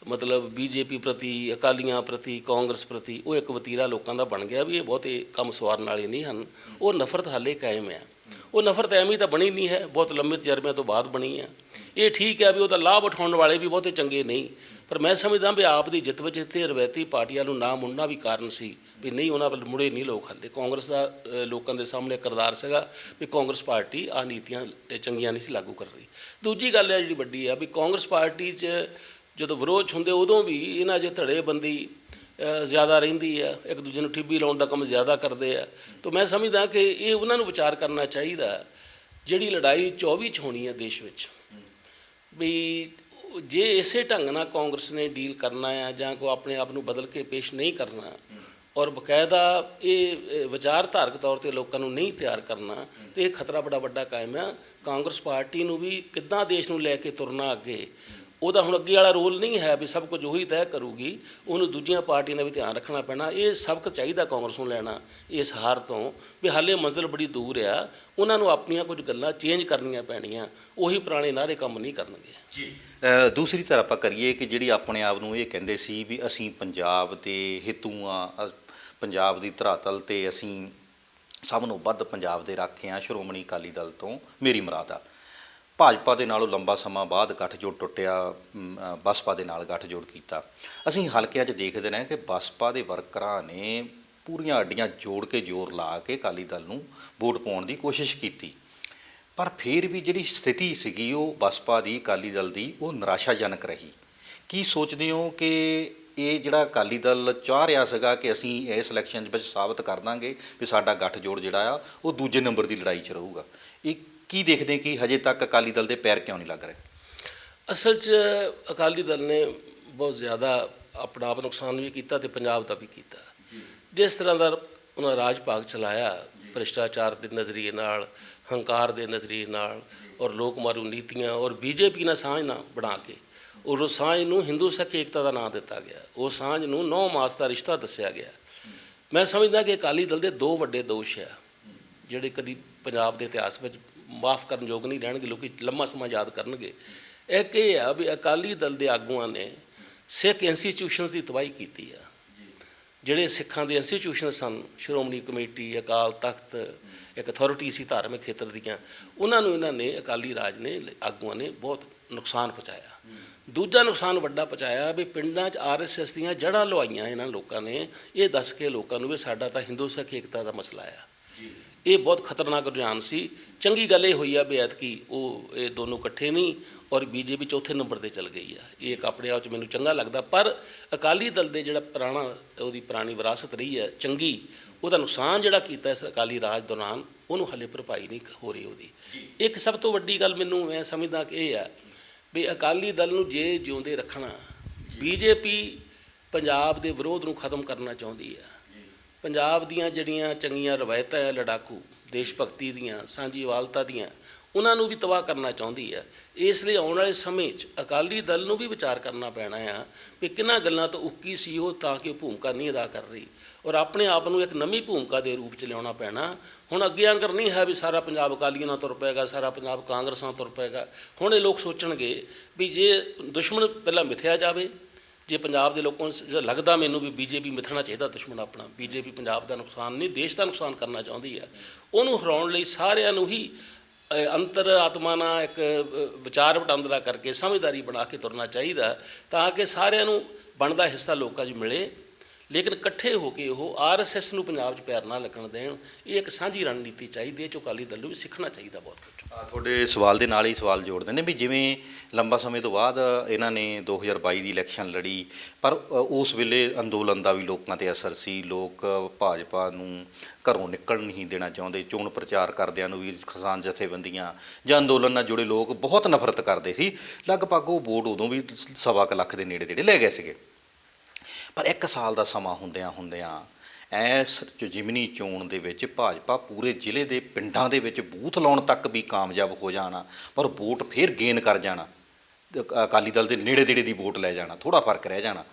A: ਮਤਲਬ ਬੀਜੇਪੀ ਪ੍ਰਤੀ, ਅਕਾਲੀਆਂ ਪ੍ਰਤੀ, ਕਾਂਗਰਸ ਪ੍ਰਤੀ ਉਹ ਇੱਕ ਵਤੀਰਾ ਲੋਕਾਂ ਦਾ ਬਣ ਗਿਆ ਵੀ ਇਹ ਬਹੁਤੇ ਕੰਮ ਸਵਾਰਨ ਵਾਲੇ ਨਹੀਂ ਹਨ। ਉਹ ਨਫ਼ਰਤ ਹਾਲੇ ਕਾਇਮ ਆ। ਉਹ ਨਫ਼ਰਤ ਐਵੇਂ ਤਾਂ ਬਣੀ ਨਹੀਂ ਹੈ, ਬਹੁਤ ਲੰਬੇ ਤਜਰਬਿਆਂ ਤੋਂ ਬਾਅਦ ਬਣੀ ਆ। ਇਹ ਠੀਕ ਹੈ ਵੀ ਉਹਦਾ ਲਾਭ ਉਠਾਉਣ ਵਾਲੇ ਵੀ ਬਹੁਤੇ ਚੰਗੇ ਨਹੀਂ, ਪਰ ਮੈਂ ਸਮਝਦਾ ਵੀ ਆਪ ਦੀ ਜਿੱਤ ਵਿੱਚ ਇੱਥੇ ਰਵਾਇਤੀ ਪਾਰਟੀਆਂ ਨੂੰ ਨਾ ਮੁੜਨਾ ਵੀ ਕਾਰਨ ਸੀ ਵੀ ਨਹੀਂ, ਉਹਨਾਂ ਵੱਲ ਮੁੜੇ ਨਹੀਂ ਲੋਕ ਹਾਲੇ। ਕਾਂਗਰਸ ਦਾ ਲੋਕਾਂ ਦੇ ਸਾਹਮਣੇ ਕਿਰਦਾਰ ਸੀਗਾ ਵੀ ਕਾਂਗਰਸ ਪਾਰਟੀ ਆਹ ਨੀਤੀਆਂ ਚੰਗੀਆਂ ਨਹੀਂ ਸੀ ਲਾਗੂ ਕਰ ਰਹੀ। ਦੂਜੀ ਗੱਲ ਹੈ ਜਿਹੜੀ ਵੱਡੀ ਆ ਵੀ ਕਾਂਗਰਸ ਪਾਰਟੀ 'ਚ ਜਦੋਂ ਵਿਰੋਧ ਹੁੰਦੇ ਉਦੋਂ ਵੀ ਇਹਨਾਂ 'ਚ ਧੜੇਬੰਦੀ ਜ਼ਿਆਦਾ ਰਹਿੰਦੀ ਆ, ਇੱਕ ਦੂਜੇ ਨੂੰ ਠਿੱਬੀ ਲਾਉਣ ਦਾ ਕੰਮ ਜ਼ਿਆਦਾ ਕਰਦੇ ਆ। ਤਾਂ ਮੈਂ ਸਮਝਦਾ ਕਿ ਇਹ ਉਹਨਾਂ ਨੂੰ ਵਿਚਾਰ ਕਰਨਾ ਚਾਹੀਦਾ, ਜਿਹੜੀ ਲੜਾਈ 24 'ਚ ਹੋਣੀ ਹੈ ਦੇਸ਼ ਵਿੱਚ, ਵੀ ਜੇ ਇਸੇ ਢੰਗ ਨਾਲ ਕਾਂਗਰਸ ਨੇ ਡੀਲ ਕਰਨਾ ਆ ਜਾਂ ਕੋਈ ਆਪਣੇ ਆਪ ਨੂੰ ਬਦਲ ਕੇ ਪੇਸ਼ ਨਹੀਂ ਕਰਨਾ ਔਰ ਬਕਾਇਦਾ ਇਹ ਵਿਚਾਰਧਾਰਕ ਤੌਰ 'ਤੇ ਲੋਕਾਂ ਨੂੰ ਨਹੀਂ ਤਿਆਰ ਕਰਨਾ, ਤਾਂ ਇਹ ਖਤਰਾ ਬੜਾ ਵੱਡਾ ਕਾਇਮ ਆ। ਕਾਂਗਰਸ ਪਾਰਟੀ ਨੂੰ ਵੀ ਕਿੱਦਾਂ ਦੇਸ਼ ਨੂੰ ਲੈ ਕੇ ਤੁਰਨਾ ਅੱਗੇ, ਉਹਦਾ ਹੁਣ ਅੱਗੇ ਵਾਲਾ ਰੋਲ ਨਹੀਂ ਹੈ ਵੀ ਸਭ ਕੁਝ ਉਹੀ ਤੈਅ ਕਰੂਗੀ, ਉਹਨੂੰ ਦੂਜੀਆਂ ਪਾਰਟੀਆਂ ਦਾ ਵੀ ਧਿਆਨ ਰੱਖਣਾ ਪੈਣਾ। ਇਹ ਸਬਕ ਚਾਹੀਦਾ ਕਾਂਗਰਸ ਨੂੰ ਲੈਣਾ ਇਸ ਹਾਰ ਤੋਂ ਵੀ ਹਾਲੇ ਮੰਜ਼ਿਲ ਬੜੀ ਦੂਰ ਆ, ਉਹਨਾਂ ਨੂੰ ਆਪਣੀਆਂ ਕੁਝ ਗੱਲਾਂ ਚੇਂਜ ਕਰਨੀਆਂ ਪੈਣੀਆਂ, ਉਹੀ ਪੁਰਾਣੇ ਨਾਅਰੇ ਕੰਮ ਨਹੀਂ ਕਰਨਗੇ
B: ਜੀ। ਦੂਸਰੀ ਤਰ੍ਹਾਂ ਆਪਾਂ ਕਰੀਏ ਕਿ ਜਿਹੜੀ ਆਪਣੇ ਆਪ ਨੂੰ ਇਹ ਕਹਿੰਦੇ ਸੀ ਵੀ ਅਸੀਂ ਪੰਜਾਬ ਦੇ ਹਿੱਤੂ ਆ, ਪੰਜਾਬ ਦੀ ਧਰਾਤਲ 'ਤੇ ਅਸੀਂ ਸਭ ਨੂੰ ਵੱਧ ਪੰਜਾਬ ਦੇ ਰਾਖਿਆਂ ਸ਼੍ਰੋਮਣੀ ਅਕਾਲੀ ਦਲ ਤੋਂ ਮੇਰੀ ਮੁਰਾਦ ਆ। ਭਾਜਪਾ ਦੇ ਨਾਲੋਂ ਲੰਬਾ ਸਮਾਂ ਬਾਅਦ ਗੱਠਜੋੜ ਟੁੱਟਿਆ, ਬਸਪਾ ਦੇ ਨਾਲ ਗੱਠਜੋੜ ਕੀਤਾ। ਅਸੀਂ ਹਲਕਿਆਂ 'ਚ ਦੇਖਦੇ ਰਹੇ ਕਿ ਬਸਪਾ ਦੇ ਵਰਕਰਾਂ ਨੇ ਪੂਰੀਆਂ ਅੱਡੀਆਂ ਜੋੜ ਕੇ ਜ਼ੋਰ ਲਾ ਕੇ ਅਕਾਲੀ ਦਲ ਨੂੰ ਵੋਟ ਪਾਉਣ ਦੀ ਕੋਸ਼ਿਸ਼ ਕੀਤੀ, ਪਰ ਫਿਰ ਵੀ ਜਿਹੜੀ ਸਥਿਤੀ ਸੀਗੀ ਉਹ ਬਸਪਾ ਦੀ, ਅਕਾਲੀ ਦਲ ਦੀ, ਉਹ ਨਿਰਾਸ਼ਾਜਨਕ ਰਹੀ। ਕੀ ਸੋਚਦੇ ਹੋ ਕਿ ਇਹ ਜਿਹੜਾ ਅਕਾਲੀ ਦਲ ਚਾਹ ਰਿਹਾ ਸੀਗਾ ਕਿ ਅਸੀਂ ਇਸ ਇਲੈਕਸ਼ਨ ਦੇ ਵਿੱਚ ਸਾਬਤ ਕਰ ਦਾਂਗੇ ਵੀ ਸਾਡਾ ਗੱਠਜੋੜ ਜਿਹੜਾ ਆ ਉਹ ਦੂਜੇ ਨੰਬਰ ਦੀ ਲੜਾਈ 'ਚ ਰਹੂਗਾ, ਇਹ ਕੀ ਦੇਖਦੇ ਕਿ ਹਜੇ ਤੱਕ ਅਕਾਲੀ ਦਲ ਦੇ ਪੈਰ ਕਿਉਂ ਨਹੀਂ ਲੱਗ ਰਹੇ?
A: ਅਸਲ 'ਚ ਅਕਾਲੀ ਦਲ ਨੇ ਬਹੁਤ ਜ਼ਿਆਦਾ ਆਪਣਾ ਆਪ ਨੁਕਸਾਨ ਵੀ ਕੀਤਾ ਅਤੇ ਪੰਜਾਬ ਦਾ ਵੀ ਕੀਤਾ। ਜਿਸ ਤਰ੍ਹਾਂ ਦਾ ਉਹਨਾਂ ਰਾਜ ਭਾਗ ਚਲਾਇਆ, ਭ੍ਰਿਸ਼ਟਾਚਾਰ ਦੇ ਨਜ਼ਰੀਏ ਨਾਲ, ਹੰਕਾਰ ਦੇ ਨਜ਼ਰੀਏ ਨਾਲ, ਔਰ ਲੋਕ ਮਾਰੂ ਨੀਤੀਆਂ, ਔਰ ਬੀਜੇਪੀ ਨਾਲ ਸਾਂਝ ਨਾ ਬਣਾ ਕੇ, ਔਰ ਸਾਂਝ ਨੂੰ ਹਿੰਦੂ ਸਿੱਖ ਏਕਤਾ ਦਾ ਨਾਂ ਦਿੱਤਾ ਗਿਆ, ਉਹ ਸਾਂਝ ਨੂੰ 9 ਮਾਸ ਦਾ ਰਿਸ਼ਤਾ ਦੱਸਿਆ ਗਿਆ। ਮੈਂ ਸਮਝਦਾ ਕਿ ਅਕਾਲੀ ਦਲ ਦੇ 2 ਵੱਡੇ ਦੋਸ਼ ਆ ਜਿਹੜੇ ਕਦੀ ਪੰਜਾਬ ਦੇ ਇਤਿਹਾਸ ਵਿੱਚ ਮਾਫ ਕਰਨ ਯੋਗ ਨਹੀਂ ਰਹਿਣਗੇ, ਲੋਕ ਲੰਮਾ ਸਮਾਂ ਯਾਦ ਕਰਨਗੇ। ਇੱਕ ਇਹ ਆ ਵੀ ਅਕਾਲੀ ਦਲ ਦੇ ਆਗੂਆਂ ਨੇ ਸਿੱਖ ਇੰਸਟੀਟਿਊਸ਼ਨਸ ਦੀ ਤਬਾਹੀ ਕੀਤੀ ਆ। ਜਿਹੜੇ ਸਿੱਖਾਂ ਦੇ ਇੰਸਟੀਟਿਊਸ਼ਨ ਸਨ, ਸ਼੍ਰੋਮਣੀ ਕਮੇਟੀ, ਅਕਾਲ ਤਖਤ, ਇੱਕ ਅਥਾਰਟੀ ਸੀ ਧਾਰਮਿਕ ਖੇਤਰ ਦੀਆਂ, ਉਹਨਾਂ ਨੂੰ ਇਹਨਾਂ ਨੇ ਅਕਾਲੀ ਰਾਜ ਨੇ ਆਗੂਆਂ ਨੇ ਬਹੁਤ ਨੁਕਸਾਨ ਪਹੁੰਚਾਇਆ। ਦੂਜਾ ਨੁਕਸਾਨ ਵੱਡਾ ਪਹੁੰਚਾਇਆ ਵੀ ਪਿੰਡਾਂ 'ਚ RSS ਦੀਆਂ ਜੜ੍ਹਾਂ ਲਵਾਈਆਂ ਇਹਨਾਂ ਲੋਕਾਂ ਨੇ, ਇਹ ਦੱਸ ਕੇ ਲੋਕਾਂ ਨੂੰ ਵੀ ਸਾਡਾ ਤਾਂ ਹਿੰਦੂ ਸਿੱਖ ਏਕਤਾ ਦਾ ਮਸਲਾ ਆ। ਇਹ ਬਹੁਤ ਖਤਰਨਾਕ ਰੁਝਾਨ ਸੀ। ਚੰਗੀ ਗੱਲ ਇਹ ਹੋਈ ਆ ਵੀ ਐਤਕੀ ਉਹ ਇਹ ਦੋਨੋਂ ਇਕੱਠੇ ਨਹੀਂ ਔਰ ਬੀਜੇਪੀ ਚੌਥੇ ਨੰਬਰ 'ਤੇ ਚੱਲ ਗਈ ਆ, ਇਹ ਇੱਕ ਆਪਣੇ ਆਪ 'ਚ ਮੈਨੂੰ ਚੰਗਾ ਲੱਗਦਾ। ਪਰ ਅਕਾਲੀ ਦਲ ਦੇ ਜਿਹੜਾ ਉਹਦੀ ਪੁਰਾਣੀ ਵਿਰਾਸਤ ਰਹੀ ਹੈ ਚੰਗੀ, ਉਹਦਾ ਨੁਕਸਾਨ ਜਿਹੜਾ ਕੀਤਾ ਇਸ ਅਕਾਲੀ ਰਾਜ ਦੌਰਾਨ, ਉਹਨੂੰ ਹਾਲੇ ਭਰਪਾਈ ਨਹੀਂ ਹੋ ਰਹੀ ਉਹਦੀ। ਇੱਕ ਸਭ ਤੋਂ ਵੱਡੀ ਗੱਲ ਮੈਨੂੰ ਮੈਂ ਸਮਝਦਾ ਕਿ ਇਹ ਆ ਵੀ ਅਕਾਲੀ ਦਲ ਨੂੰ ਜੇ ਜਿਉਂਦੇ ਰੱਖਣਾ, ਬੀਜੇਪੀ ਪੰਜਾਬ ਦੇ ਵਿਰੋਧ ਨੂੰ ਖਤਮ ਕਰਨਾ ਚਾਹੁੰਦੀ ਆ। ਪੰਜਾਬ ਦੀਆਂ ਜਿਹੜੀਆਂ ਚੰਗੀਆਂ ਰਵਾਇਤਾਂ ਹੈ, ਲੜਾਕੂ ਦੇਸ਼ ਭਗਤੀ ਦੀਆਂ, ਸਾਂਝੀਵਾਲਤਾ ਦੀਆਂ, ਉਹਨਾਂ ਨੂੰ ਵੀ ਤਬਾਹ ਕਰਨਾ ਚਾਹੁੰਦੀ ਹੈ। ਇਸ ਲਈ ਆਉਣ ਵਾਲੇ ਸਮੇਂ 'ਚ ਅਕਾਲੀ ਦਲ ਨੂੰ ਵੀ ਵਿਚਾਰ ਕਰਨਾ ਪੈਣਾ ਆ ਵੀ ਕਿਹਨਾਂ ਗੱਲਾਂ ਤੋਂ ਉੱਕੀ ਸੀ ਉਹ, ਤਾਂ ਕਿ ਉਹ ਭੂਮਿਕਾ ਨਹੀਂ ਅਦਾ ਕਰ ਰਹੀ, ਔਰ ਆਪਣੇ ਆਪ ਨੂੰ ਇੱਕ ਨਵੀਂ ਭੂਮਿਕਾ ਦੇ ਰੂਪ 'ਚ ਲਿਆਉਣਾ ਪੈਣਾ। ਹੁਣ ਅੱਗੇ ਅੰਕਰ ਨਹੀਂ ਹੈ ਵੀ ਸਾਰਾ ਪੰਜਾਬ ਅਕਾਲੀਆਂ ਨਾਲ ਤੁਰ ਪਏਗਾ, ਸਾਰਾ ਪੰਜਾਬ ਕਾਂਗਰਸ ਨਾਲ ਤੁਰ ਪਏਗਾ। ਹੁਣ ਇਹ ਲੋਕ ਸੋਚਣਗੇ ਵੀ ਜੇ ਦੁਸ਼ਮਣ ਪਹਿਲਾਂ ਮਿਥਿਆ ਜਾਵੇ, ਜੇ ਪੰਜਾਬ ਦੇ ਲੋਕਾਂ ਨੂੰ ਲੱਗਦਾ ਮੈਨੂੰ ਵੀ ਬੀਜੇਪੀ ਮਿਥਣਾ ਚਾਹੀਦਾ ਦੁਸ਼ਮਣ ਆਪਣਾ, ਬੀਜੇਪੀ ਪੰਜਾਬ ਦਾ ਨੁਕਸਾਨ ਨਹੀਂ ਦੇਸ਼ ਦਾ ਨੁਕਸਾਨ ਕਰਨਾ ਚਾਹੁੰਦੀ ਹੈ, ਉਹਨੂੰ ਹਰਾਉਣ ਲਈ ਸਾਰਿਆਂ ਨੂੰ ਹੀ ਅੰਤਰ ਆਤਮਾ ਨਾਲ ਇੱਕ ਵਿਚਾਰ ਵਟਾਂਦਰਾ ਕਰਕੇ ਸਮਝਦਾਰੀ ਬਣਾ ਕੇ ਤੁਰਨਾ ਚਾਹੀਦਾ, ਤਾਂ ਕਿ ਸਾਰਿਆਂ ਨੂੰ ਬਣਦਾ ਹਿੱਸਾ ਲੋਕਾਂ 'ਚ ਮਿਲੇ। ਲੇਕਿਨ ਇਕੱਠੇ ਹੋ ਕੇ ਉਹ RSS ਨੂੰ ਪੰਜਾਬ 'ਚ ਪੈਰ ਨਾ ਲੱਗਣ ਦੇਣ। ਇਹ ਇੱਕ ਸਾਂਝੀ ਰਣਨੀਤੀ ਚਾਹੀਦੀ ਹੈ, ਜੋ ਅਕਾਲੀ ਦਲ ਨੂੰ ਵੀ ਸਿੱਖਣਾ ਚਾਹੀਦਾ ਬਹੁਤ ਕੁਝ।
B: ਤੁਹਾਡੇ ਸਵਾਲ ਦੇ ਨਾਲ ਹੀ ਸਵਾਲ ਜੋੜਦੇ ਨੇ ਵੀ ਜਿਵੇਂ ਲੰਬਾ ਸਮੇਂ ਤੋਂ ਬਾਅਦ ਇਹਨਾਂ ਨੇ 2022 ਦੀ ਇਲੈਕਸ਼ਨ ਲੜੀ, ਪਰ ਉਸ ਵੇਲੇ ਅੰਦੋਲਨ ਦਾ ਵੀ ਲੋਕਾਂ 'ਤੇ ਅਸਰ ਸੀ। ਲੋਕ ਭਾਜਪਾ ਨੂੰ ਘਰੋਂ ਨਿਕਲਣ ਨਹੀਂ ਦੇਣਾ ਚਾਹੁੰਦੇ, ਚੋਣ ਪ੍ਰਚਾਰ ਕਰਦਿਆਂ ਨੂੰ ਵੀ ਕਿਸਾਨ ਜਥੇਬੰਦੀਆਂ ਜਾਂ ਅੰਦੋਲਨ ਨਾਲ ਜੁੜੇ ਲੋਕ ਬਹੁਤ ਨਫ਼ਰਤ ਕਰਦੇ ਸੀ। ਲਗਭਗ ਉਹ ਵੋਟ ਉਦੋਂ ਵੀ 1.25 ਲੱਖ ਦੇ ਨੇੜੇ ਲੈ ਗਏ ਸੀਗੇ। ਪਰ 1 ਸਾਲ ਦਾ ਸਮਾਂ ਹੁੰਦਿਆਂ ਇਸ ਜ਼ਿਮਨੀ ਚੋਣ ਦੇ ਵਿੱਚ ਭਾਜਪਾ ਪੂਰੇ ਜ਼ਿਲ੍ਹੇ ਦੇ ਪਿੰਡਾਂ ਦੇ ਵਿੱਚ ਬੂਥ ਲਾਉਣ ਤੱਕ ਵੀ ਕਾਮਯਾਬ ਹੋ ਜਾਣਾ, ਪਰ ਵੋਟ ਫਿਰ ਗੇਨ ਕਰ ਜਾਣਾ, ਅਕਾਲੀ ਦਲ ਦੇ ਨੇੜੇ ਦੀ ਵੋਟ ਲੈ ਜਾਣਾ, ਥੋੜ੍ਹਾ ਫਰਕ ਰਹਿ ਜਾਣਾ।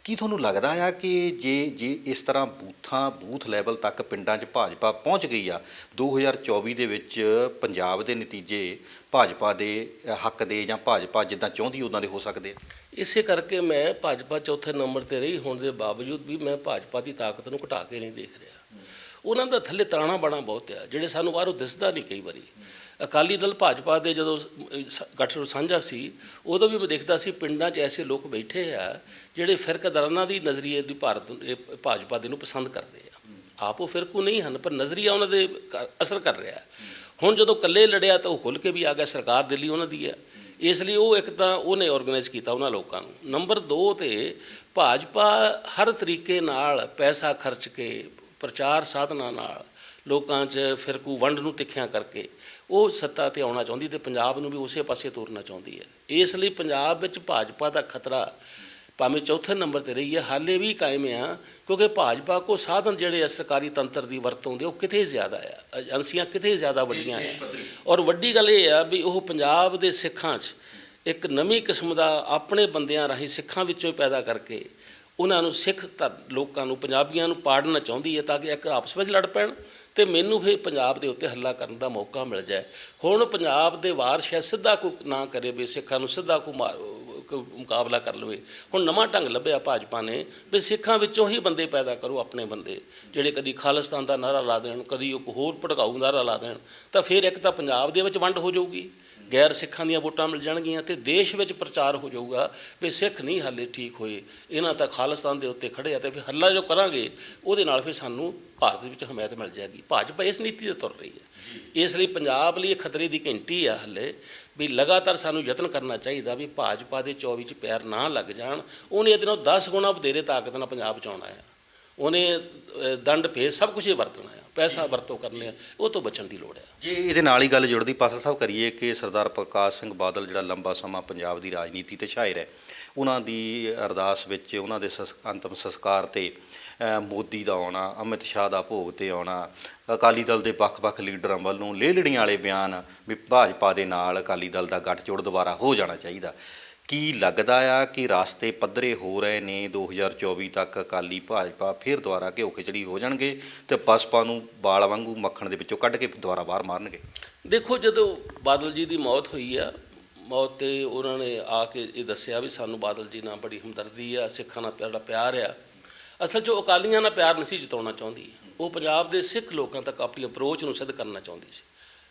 B: ਕੀ ਤੁਹਾਨੂੰ ਲੱਗਦਾ ਆ ਕਿ ਜੇ ਇਸ ਤਰ੍ਹਾਂ ਬੂਥ ਲੈਵਲ ਤੱਕ ਪਿੰਡਾਂ 'ਚ ਭਾਜਪਾ ਪਹੁੰਚ ਗਈ ਆ, 2024 ਦੇ ਵਿੱਚ ਪੰਜਾਬ ਦੇ ਨਤੀਜੇ ਭਾਜਪਾ ਦੇ ਹੱਕ ਦੇ ਜਾਂ ਭਾਜਪਾ ਜਿੱਦਾਂ ਚਾਹੁੰਦੀ ਉੱਦਾਂ ਦੇ ਹੋ ਸਕਦੇ ਆ?
A: ਇਸੇ ਕਰਕੇ ਮੈਂ ਭਾਜਪਾ ਚੌਥੇ ਨੰਬਰ 'ਤੇ ਰਹੀ ਹੋਣ ਦੇ ਬਾਵਜੂਦ ਵੀ ਮੈਂ ਭਾਜਪਾ ਦੀ ਤਾਕਤ ਨੂੰ ਘਟਾ ਕੇ ਨਹੀਂ ਦੇਖ ਰਿਹਾ। ਉਹਨਾਂ ਦਾ ਥੱਲੇ ਤਾਣਾ ਬਾਣਾ ਬਹੁਤ ਆ ਜਿਹੜੇ ਸਾਨੂੰ ਬਾਹਰੋਂ ਦਿਸਦਾ ਨਹੀਂ ਕਈ ਵਾਰੀ। ਅਕਾਲੀ ਦਲ ਭਾਜਪਾ ਦੇ ਜਦੋਂ ਗਠਜੋੜ ਸਾਂਝਾ ਸੀ, ਉਦੋਂ ਵੀ ਮੈਂ ਦੇਖਦਾ ਸੀ ਪਿੰਡਾਂ 'ਚ ਐਸੇ ਲੋਕ ਬੈਠੇ ਆ ਜਿਹੜੇ ਫਿਰਕਾਦਾਰਾਨਾ ਦੀ ਨਜ਼ਰੀਏ ਦੀ ਭਾਜਪਾ ਦੇ ਨੂੰ ਪਸੰਦ ਕਰਦੇ ਆ। ਆਪ ਉਹ ਫਿਰਕੂ ਨਹੀਂ ਹਨ, ਪਰ ਨਜ਼ਰੀਆ ਉਹਨਾਂ ਦੇ ਅਸਰ ਕਰ ਰਿਹਾ। ਹੁਣ ਜਦੋਂ ਇਕੱਲੇ ਲੜਿਆ ਤਾਂ ਉਹ ਖੁੱਲ੍ਹ ਕੇ ਵੀ ਆ ਗਿਆ, ਸਰਕਾਰ ਦਿੱਲੀ ਉਹਨਾਂ ਦੀ ਹੈ। ਇਸ ਲਈ ਉਹ ਇੱਕ ਤਾਂ ਉਹਨੇ ਔਰਗਨਾਈਜ਼ ਕੀਤਾ ਉਹਨਾਂ ਲੋਕਾਂ ਨੂੰ। ਨੰਬਰ 2 'ਤੇ ਭਾਜਪਾ ਹਰ ਤਰੀਕੇ ਨਾਲ ਪੈਸਾ ਖਰਚ ਕੇ, ਪ੍ਰਚਾਰ ਸਾਧਨਾਂ ਨਾਲ, ਲੋਕਾਂ 'ਚ ਫਿਰਕੂ ਵੰਡ ਨੂੰ ਤਿੱਖਿਆਂ ਕਰਕੇ ਉਹ ਸੱਤਾ 'ਤੇ ਆਉਣਾ ਚਾਹੁੰਦੀ ਅਤੇ ਪੰਜਾਬ ਨੂੰ ਵੀ ਉਸੇ ਪਾਸੇ ਤੋਰਨਾ ਚਾਹੁੰਦੀ ਹੈ। ਇਸ ਲਈ ਪੰਜਾਬ ਵਿੱਚ ਭਾਜਪਾ ਦਾ ਖਤਰਾ ਭਾਵੇਂ ਚੌਥੇ ਨੰਬਰ 'ਤੇ ਰਹੀ ਹੈ, ਹਾਲੇ ਵੀ ਕਾਇਮ ਆ, ਕਿਉਂਕਿ ਭਾਜਪਾ ਕੋ ਸਾਧਨ ਜਿਹੜੇ ਆ ਸਰਕਾਰੀ ਤੰਤਰ ਦੀ ਵਰਤੋਂ ਦੇ ਉਹ ਕਿਤੇ ਜ਼ਿਆਦਾ ਆ, ਏਜੰਸੀਆਂ ਕਿਤੇ ਜ਼ਿਆਦਾ ਵੱਡੀਆਂ ਆ। ਔਰ ਵੱਡੀ ਗੱਲ ਇਹ ਆ ਵੀ ਉਹ ਪੰਜਾਬ ਦੇ ਸਿੱਖਾਂ 'ਚ ਇੱਕ ਨਵੀਂ ਕਿਸਮ ਦਾ ਆਪਣੇ ਬੰਦਿਆਂ ਰਾਹੀਂ ਸਿੱਖਾਂ ਵਿੱਚੋਂ ਪੈਦਾ ਕਰਕੇ ਉਹਨਾਂ ਨੂੰ ਸਿੱਖ ਲੋਕਾਂ ਨੂੰ, ਪੰਜਾਬੀਆਂ ਨੂੰ ਪਾੜਨਾ ਚਾਹੁੰਦੀ ਹੈ, ਤਾਂ ਕਿ ਇੱਕ ਆਪਸ ਵਿੱਚ ਲੜ ਪੈਣ ਅਤੇ ਮੈਨੂੰ ਫਿਰ ਪੰਜਾਬ ਦੇ ਉੱਤੇ ਹੱਲਾ ਕਰਨ ਦਾ ਮੌਕਾ ਮਿਲ ਜਾਏ। ਹੁਣ ਪੰਜਾਬ ਦੇ ਵਾਰ ਸ਼ਾਇਦ ਸਿੱਧਾ ਕੋਈ ਨਾ ਕਰੇ ਵੀ ਸਿੱਖਾਂ ਨੂੰ ਸਿੱਧਾ ਮੁਕਾਬਲਾ ਕਰ ਲਵੇ। ਹੁਣ ਨਵਾਂ ਢੰਗ ਲੱਭਿਆ ਭਾਜਪਾ ਨੇ ਵੀ ਸਿੱਖਾਂ ਵਿੱਚੋਂ ਹੀ ਬੰਦੇ ਪੈਦਾ ਕਰੋ, ਆਪਣੇ ਬੰਦੇ ਜਿਹੜੇ ਕਦੀ ਖਾਲਿਸਤਾਨ ਦਾ ਨਾਅਰਾ ਲਾ ਦੇਣ, ਕਦੀ ਹੋਰ ਭੜਕਾਊ ਨਾਅਰਾ ਲਾ ਦੇਣ, ਤਾਂ ਫਿਰ ਇੱਕ ਤਾਂ ਪੰਜਾਬ ਦੇ ਵਿੱਚ ਵੰਡ ਹੋ ਜਾਊਗੀ, ਗੈਰ ਸਿੱਖਾਂ ਦੀਆਂ ਵੋਟਾਂ ਮਿਲ ਜਾਣਗੀਆਂ, ਅਤੇ ਦੇਸ਼ ਵਿੱਚ ਪ੍ਰਚਾਰ ਹੋ ਜਾਊਗਾ ਵੀ ਸਿੱਖ ਨਹੀਂ ਹਾਲੇ ਠੀਕ ਹੋਏ, ਇਹਨਾਂ ਤਾਂ ਖਾਲਿਸਤਾਨ ਦੇ ਉੱਤੇ ਖੜ੍ਹੇ ਆ, ਅਤੇ ਫਿਰ ਹੱਲਾ ਜੋ ਕਰਾਂਗੇ ਉਹਦੇ ਨਾਲ ਫਿਰ ਸਾਨੂੰ ਭਾਰਤ ਵਿੱਚ ਹਮਾਇਤ ਮਿਲ ਜਾਏਗੀ। ਭਾਜਪਾ ਇਸ ਨੀਤੀ 'ਤੇ ਤੁਰ ਰਹੀ ਹੈ। ਇਸ ਲਈ ਪੰਜਾਬ ਲਈ ਇਹ ਖਤਰੇ ਦੀ ਘੰਟੀ ਆ ਹੱਲੇ, ਵੀ ਲਗਾਤਾਰ ਸਾਨੂੰ ਯਤਨ ਕਰਨਾ ਚਾਹੀਦਾ ਵੀ ਭਾਜਪਾ ਦੇ 24 'ਚ ਪੈਰ ਨਾ ਲੱਗ ਜਾਣ। ਉਹਨੇ ਇਹਦੇ ਨਾਲ 10 ਗੁਣਾ ਵਧੇਰੇ ਤਾਕਤ ਨਾਲ ਪੰਜਾਬ 'ਚ ਆਉਣਾ ਆ, ਉਹਨੇ ਦੰਡ ਭੇਦ ਸਭ ਕੁਝ ਹੀ ਵਰਤਣਾ ਆ, ਪੈਸਾ ਵਰਤੋਂ ਕਰਨੇ ਆ, ਉਹ ਤੋਂ ਬਚਣ ਦੀ ਲੋੜ ਹੈ।
B: ਜੇ ਇਹਦੇ ਨਾਲ ਹੀ ਗੱਲ ਜੁੜਦੀ ਪਾਸਲ ਸਾਹਿਬ ਕਰੀਏ ਕਿ ਸਰਦਾਰ ਪ੍ਰਕਾਸ਼ ਸਿੰਘ ਬਾਦਲ ਜਿਹੜਾ ਲੰਬਾ ਸਮਾਂ ਪੰਜਾਬ ਦੀ ਰਾਜਨੀਤੀ ਤੇ ਸ਼ਾਇਰ ਹੈ, ਉਹਨਾਂ ਦੀ ਅਰਦਾਸ ਵਿੱਚ ਉਹਨਾਂ ਦੇ ਅੰਤਮ ਸੰਸਕਾਰ ਤੇ ਮੋਦੀ ਦਾ ਆਉਣਾ, ਅਮਿਤ ਸ਼ਾਹ ਦਾ ਭੋਗ ਤੇ ਆਉਣਾ, ਅਕਾਲੀ ਦਲ ਦੇ ਵੱਖ-ਵੱਖ ਲੀਡਰਾਂ ਵੱਲੋਂ ਲੇਲੜੀਆਂ ਵਾਲੇ ਬਿਆਨ ਵੀ ਭਾਜਪਾ ਦੇ ਨਾਲ ਅਕਾਲੀ ਦਲ ਦਾ ਗੱਠਜੋੜ ਦੁਬਾਰਾ ਹੋ ਜਾਣਾ ਚਾਹੀਦਾ, ਕੀ ਲੱਗਦਾ ਆ ਕਿ ਰਾਸਤੇ ਪੱਧਰੇ ਹੋ ਰਹੇ ਨੇ 2024 ਤੱਕ ਅਕਾਲੀ ਭਾਜਪਾ ਫਿਰ ਦੁਬਾਰਾ ਘਿਓ ਖਿਚੜੀ ਹੋ ਜਾਣਗੇ ਤੇ ਬਸਪਾ ਨੂੰ ਬਾਲ ਵਾਂਗੂ ਮੱਖਣ ਦੇ ਵਿੱਚੋਂ ਕੱਢ ਕੇ ਦੁਬਾਰਾ ਬਾਹਰ ਮਾਰਨਗੇ?
A: ਦੇਖੋ, ਜਦੋਂ ਬਾਦਲ ਜੀ ਦੀ ਮੌਤ ਹੋਈ ਆ, ਮੌਤ 'ਤੇ ਉਹਨਾਂ ਨੇ ਆ ਕੇ ਇਹ ਦੱਸਿਆ ਵੀ ਸਾਨੂੰ ਬਾਦਲ ਜੀ ਨਾਲ ਬੜੀ ਹਮਦਰਦੀ ਆ, ਸਿੱਖਾਂ ਨਾਲ ਜਿਹੜਾ ਪਿਆਰ ਆ। ਅਸਲ 'ਚ ਉਹ ਅਕਾਲੀਆਂ ਨਾਲ ਪਿਆਰ ਨਹੀਂ ਸੀ ਜਤਾਉਣਾ ਚਾਹੁੰਦੀ, ਉਹ ਪੰਜਾਬ ਦੇ ਸਿੱਖ ਲੋਕਾਂ ਤੱਕ ਆਪਣੀ ਅਪਰੋਚ ਨੂੰ ਸਿੱਧ ਕਰਨਾ ਚਾਹੁੰਦੀ ਸੀ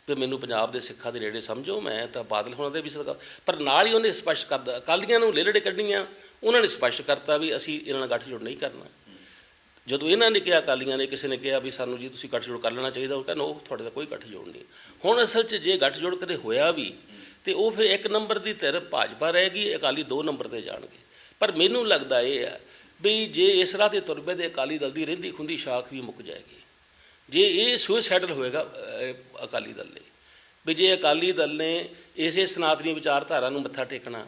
A: ਵੀ ਮੈਨੂੰ ਪੰਜਾਬ ਦੇ ਸਿੱਖਾਂ ਦੇ ਨੇੜੇ ਸਮਝੋ, ਮੈਂ ਤਾਂ ਬਾਦਲ ਹੋਣਾ ਦੇ ਵੀ ਸਦਕਾ। ਪਰ ਨਾਲ ਹੀ ਉਹਨੇ ਸਪਸ਼ਟ ਕਰਦਾ, ਅਕਾਲੀਆਂ ਨੂੰ ਲੇਲੜੇ ਕੱਢਣੀਆਂ, ਉਹਨਾਂ ਨੇ ਸਪਸ਼ਟ ਕਰਤਾ ਵੀ ਅਸੀਂ ਇਹਨਾਂ ਨਾਲ ਗੱਠਜੋੜ ਨਹੀਂ ਕਰਨਾ। ਜਦੋਂ ਇਹਨਾਂ ਨੇ ਕਿਹਾ, ਅਕਾਲੀਆਂ ਨੇ, ਕਿਸੇ ਨੇ ਕਿਹਾ ਵੀ ਸਾਨੂੰ ਜੀ ਤੁਸੀਂ ਗੱਠਜੋੜ ਕਰ ਲੈਣਾ ਚਾਹੀਦਾ, ਉਹ ਕਹਿੰਦਾ ਉਹ ਤੁਹਾਡੇ ਦਾ ਕੋਈ ਗੱਠਜੋੜ ਨਹੀਂ। ਹੁਣ ਅਸਲ 'ਚ ਜੇ ਗੱਠਜੋੜ ਕਦੇ ਹੋਇਆ ਵੀ ਤੇ ਉਹ ਫਿਰ 1 ਨੰਬਰ ਦੀ ਧਿਰ ਭਾਜਪਾ ਰਹੇਗੀ, ਅਕਾਲੀ 2 ਨੰਬਰ 'ਤੇ ਜਾਣਗੇ। ਪਰ ਮੈਨੂੰ ਲੱਗਦਾ ਇਹ ਆ ਵੀ ਜੇ ਇਸ ਰਾਹ 'ਤੇ ਤੁਰ ਪਏ ਤੇ ਅਕਾਲੀ ਦਲ ਦੀ ਰਹਿੰਦੀ ਖੁੰਦੀ ਸ਼ਾਖ ਵੀ ਮੁੱਕ ਜਾਏਗੀ। ਜੇ ਇਹ ਸੁਸਾਈਡਲ ਹੋਏਗਾ ਅਕਾਲੀ ਦਲ ਲਈ, ਵੀ ਜੇ ਅਕਾਲੀ ਦਲ ਨੇ ਇਸੇ ਸਨਾਤਨੀ ਵਿਚਾਰਧਾਰਾ ਨੂੰ ਮੱਥਾ ਟੇਕਣਾ,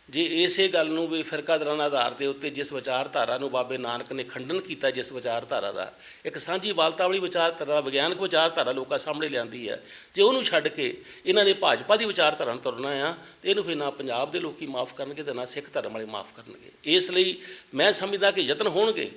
A: ਜੇ ਇਸੇ ਗੱਲ ਨੂੰ ਵੀ ਫਿਰਕਾਦਰਾਨਾ ਆਧਾਰ ਦੇ ਉੱਤੇ ਜਿਸ ਵਿਚਾਰਧਾਰਾ ਨੂੰ ਬਾਬੇ ਨਾਨਕ ਨੇ ਖੰਡਨ ਕੀਤਾ, ਜਿਸ ਵਿਚਾਰਧਾਰਾ ਦਾ ਇੱਕ ਸਾਂਝੀ ਵਾਲਤਾ ਵਾਲੀ ਵਿਚਾਰਧਾਰਾ, ਵਿਗਿਆਨਕ ਵਿਚਾਰਧਾਰਾ ਲੋਕਾਂ ਸਾਹਮਣੇ ਲਿਆਂਦੀ ਹੈ, ਜੇ ਉਹਨੂੰ ਛੱਡ ਕੇ ਇਹਨਾਂ ਨੇ ਭਾਜਪਾ ਦੀ ਵਿਚਾਰਧਾਰਾ ਨੂੰ ਤੁਰਨਾ ਆ ਤੇ ਇਹਨੂੰ ਫਿਰ ਨਾ ਪੰਜਾਬ ਦੇ ਲੋਕੀ ਮਾਫ ਕਰਨਗੇ ਤੇ ਨਾ ਸਿੱਖ ਧਰਮ ਵਾਲੇ ਮਾਫ ਕਰਨਗੇ। ਇਸ ਲਈ ਮੈਂ ਸਮਝਦਾ ਕਿ ਯਤਨ ਹੋਣਗੇ।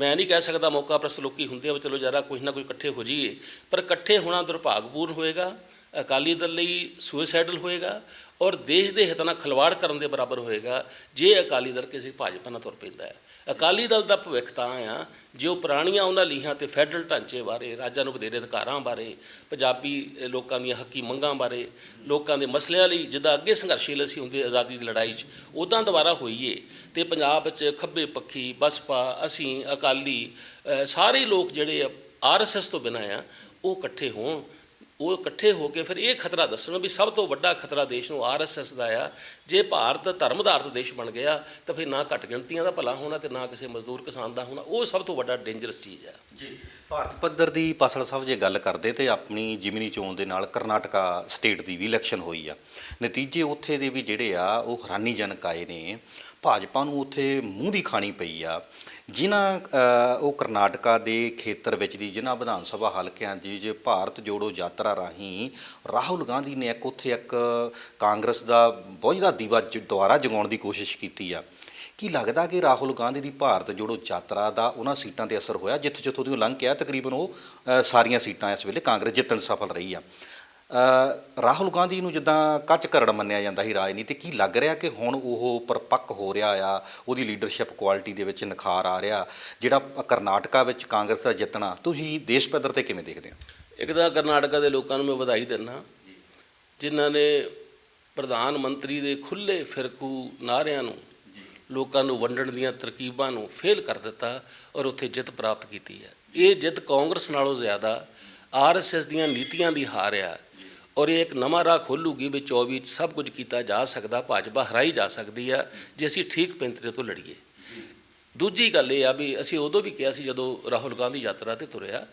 A: ਮੈਂ ਨਹੀਂ ਕਹਿ ਸਕਦਾ ਮੌਕਾ ਪ੍ਰਸਤ ਲੋਕੀ ਹੁੰਦੇ ਆ ਚਲੋ ਜਰਾ ਕੁਝ ਨਾ ਕੁਝ ਇਕੱਠੇ ਹੋ ਜਾਈਏ, ਪਰ ਇਕੱਠੇ ਹੋਣਾ ਦੁਰਭਾਗਪੂਰਨ ਹੋਏਗਾ, ਅਕਾਲੀ ਦਲ ਲਈ ਸੁਸਾਈਡਲ ਹੋਏਗਾ ਔਰ ਦੇਸ਼ ਦੇ ਹਿੱਤਾਂ ਨਾਲ ਖਿਲਵਾੜ ਕਰਨ ਦੇ ਬਰਾਬਰ ਹੋਏਗਾ ਜੇ ਅਕਾਲੀ ਦਲ ਕਿਸੇ ਭਾਜਪਾ ਨਾਲ ਤੁਰ ਪੈਂਦਾ ਹੈ। ਅਕਾਲੀ ਦਲ ਦਾ ਭਵਿੱਖ ਤਾਂ ਆ ਜੇ ਉਹ ਪੁਰਾਣੀਆਂ ਉਹਨਾਂ ਲੀਹਾਂ ਤੇ ਫੈਡਰਲ ਢਾਂਚੇ ਬਾਰੇ, ਰਾਜਾਂ ਨੂੰ ਵਧੇਰੇ ਅਧਿਕਾਰਾਂ ਬਾਰੇ, ਪੰਜਾਬੀ ਲੋਕਾਂ ਦੀਆਂ ਹੱਕੀ ਮੰਗਾਂ ਬਾਰੇ, ਲੋਕਾਂ ਦੇ ਮਸਲਿਆਂ ਲਈ ਜਿੱਦਾਂ ਅੱਗੇ ਸੰਘਰਸ਼ੀਲ ਅਸੀਂ ਹੁੰਦੇ ਆਜ਼ਾਦੀ ਦੀ ਲੜਾਈ 'ਚ, ਉੱਦਾਂ ਦੁਬਾਰਾ ਹੋਈਏ ਤੇ ਪੰਜਾਬ ਵਿੱਚ ਖੱਬੇ ਪੱਖੀ, ਬਸਪਾ, ਅਸੀਂ, ਅਕਾਲੀ, ਸਾਰੇ ਲੋਕ ਜਿਹੜੇ RSS ਤੋਂ ਬਿਨਾਂ ਆ ਉਹ ਇਕੱਠੇ ਹੋਣ, ਉਹ ਇਕੱਠੇ ਹੋ ਕੇ ਫਿਰ ਇਹ ਖਤਰਾ ਦੱਸਣ ਵੀ ਸਭ ਤੋਂ ਵੱਡਾ ਖਤਰਾ ਦੇਸ਼ ਨੂੰ RSS ਦਾ ਆ। ਜੇ ਭਾਰਤ ਧਰਮ ਆਧਾਰਿਤ ਦੇਸ਼ ਬਣ ਗਿਆ ਤਾਂ ਫਿਰ ਨਾ ਘੱਟ ਗਿਣਤੀਆਂ ਦਾ ਭਲਾ ਹੋਣਾ ਤੇ ਨਾ ਕਿਸੇ ਮਜ਼ਦੂਰ ਕਿਸਾਨ ਦਾ ਹੋਣਾ, ਉਹ ਸਭ ਤੋਂ ਵੱਡਾ ਡੇਂਜਰਸ ਚੀਜ਼ ਆ।
B: ਜੀ, ਭਾਰਤ ਪੱਧਰ ਦੀ ਪਾਸਲ ਸਾਹਿਬ ਜੇ ਗੱਲ ਕਰਦੇ ਤੇ ਆਪਣੀ ਜ਼ਿਮਨੀ ਚੋਣ ਦੇ ਨਾਲ ਕਰਨਾਟਕਾ ਸਟੇਟ ਦੀ ਵੀ ਇਲੈਕਸ਼ਨ ਹੋਈ ਆ, ਨਤੀਜੇ ਉੱਥੇ ਦੇ ਵੀ ਜਿਹੜੇ ਆ ਉਹ ਹੈਰਾਨੀਜਨਕ ਆਏ ਨੇ। ਭਾਜਪਾ ਨੂੰ ਉੱਥੇ ਮੂੰਹ ਦੀ ਖਾਣੀ ਪਈ ਆ। ਜਿਨ੍ਹਾਂ ਉਹ ਕਰਨਾਟਕਾ ਦੇ ਖੇਤਰ ਵਿੱਚ ਦੀ ਜਿਨ੍ਹਾਂ ਵਿਧਾਨ ਸਭਾ ਹਲਕਿਆਂ ਦੀ ਜੇ ਭਾਰਤ ਜੋੜੋ ਯਾਤਰਾ ਰਾਹੀਂ ਰਾਹੁਲ ਗਾਂਧੀ ਨੇ ਉੱਥੇ ਇੱਕ ਕਾਂਗਰਸ ਦਾ ਬਹੁਤ ਦਾ ਦੀਵਾ ਦੁਆਰਾ ਜਗਾਉਣ ਦੀ ਕੋਸ਼ਿਸ਼ ਕੀਤੀ ਆ। ਕੀ ਲੱਗਦਾ ਕਿ ਰਾਹੁਲ ਗਾਂਧੀ ਦੀ ਭਾਰਤ ਜੋੜੋ ਯਾਤਰਾ ਦਾ ਉਹਨਾਂ ਸੀਟਾਂ 'ਤੇ ਅਸਰ ਹੋਇਆ ਜਿੱਥੋਂ ਦੀ ਉਹ ਲੰਘ ਕੇ ਆ? ਤਕਰੀਬਨ ਉਹ ਸਾਰੀਆਂ ਸੀਟਾਂ ਇਸ ਵੇਲੇ ਕਾਂਗਰਸ ਜਿੱਤਣ ਸਫਲ ਰਹੀ ਆ। ਰਾਹੁਲ ਗਾਂਧੀ ਨੂੰ ਜਿੱਦਾਂ ਕੱਚ ਕਰੜ ਮੰਨਿਆ ਜਾਂਦਾ ਸੀ ਰਾਜਨੀਤੀ, ਕੀ ਲੱਗ ਰਿਹਾ ਕਿ ਹੁਣ ਉਹ ਪਰਪੱਕ ਹੋ ਰਿਹਾ ਆ, ਉਹਦੀ ਲੀਡਰਸ਼ਿਪ ਕੁਆਲਿਟੀ ਦੇ ਵਿੱਚ ਨਿਖਾਰ ਆ ਰਿਹਾ, ਜਿਹੜਾ ਕਰਨਾਟਕਾ ਵਿੱਚ ਕਾਂਗਰਸ ਦਾ ਜਿੱਤਣਾ ਤੁਸੀਂ ਦੇਸ਼ ਪੱਧਰ 'ਤੇ ਕਿਵੇਂ ਦੇਖਦੇ ਹੋ?
A: ਇੱਕ ਤਾਂ ਕਰਨਾਟਕਾ ਦੇ ਲੋਕਾਂ ਨੂੰ ਮੈਂ ਵਧਾਈ ਦਿੰਦਾ ਜਿਨ੍ਹਾਂ ਨੇ ਪ੍ਰਧਾਨ ਮੰਤਰੀ ਦੇ ਖੁੱਲ੍ਹੇ ਫਿਰਕੂ ਨਾਅਰਿਆਂ ਨੂੰ, ਲੋਕਾਂ ਨੂੰ ਵੰਡਣ ਦੀਆਂ ਤਰਕੀਬਾਂ ਨੂੰ ਫੇਲ ਕਰ ਦਿੱਤਾ ਔਰ ਉੱਥੇ ਜਿੱਤ ਪ੍ਰਾਪਤ ਕੀਤੀ ਹੈ। ਇਹ ਜਿੱਤ ਕਾਂਗਰਸ ਨਾਲੋਂ ਜ਼ਿਆਦਾ RSS ਦੀਆਂ ਨੀਤੀਆਂ ਦੀ ਹਾਰ ਆ ਔਰ ਇਹ ਇੱਕ ਨਵਾਂ ਰਾਹ ਖੋਲ੍ਹੂਗੀ ਵੀ 24 'ਚ ਸਭ ਕੁਝ ਕੀਤਾ ਜਾ ਸਕਦਾ, ਭਾਜਪਾ ਹਰਾਈ ਜਾ ਸਕਦੀ ਆ ਜੇ ਅਸੀਂ ਠੀਕ ਪੈਂਤਰੇ ਤੋਂ ਲੜੀਏ। ਦੂਜੀ ਗੱਲ ਇਹ ਆ ਵੀ ਅਸੀਂ ਉਦੋਂ ਵੀ ਕਿਹਾ ਸੀ ਜਦੋਂ ਰਾਹੁਲ ਗਾਂਧੀ ਯਾਤਰਾ 'ਤੇ ਤੁਰਿਆ,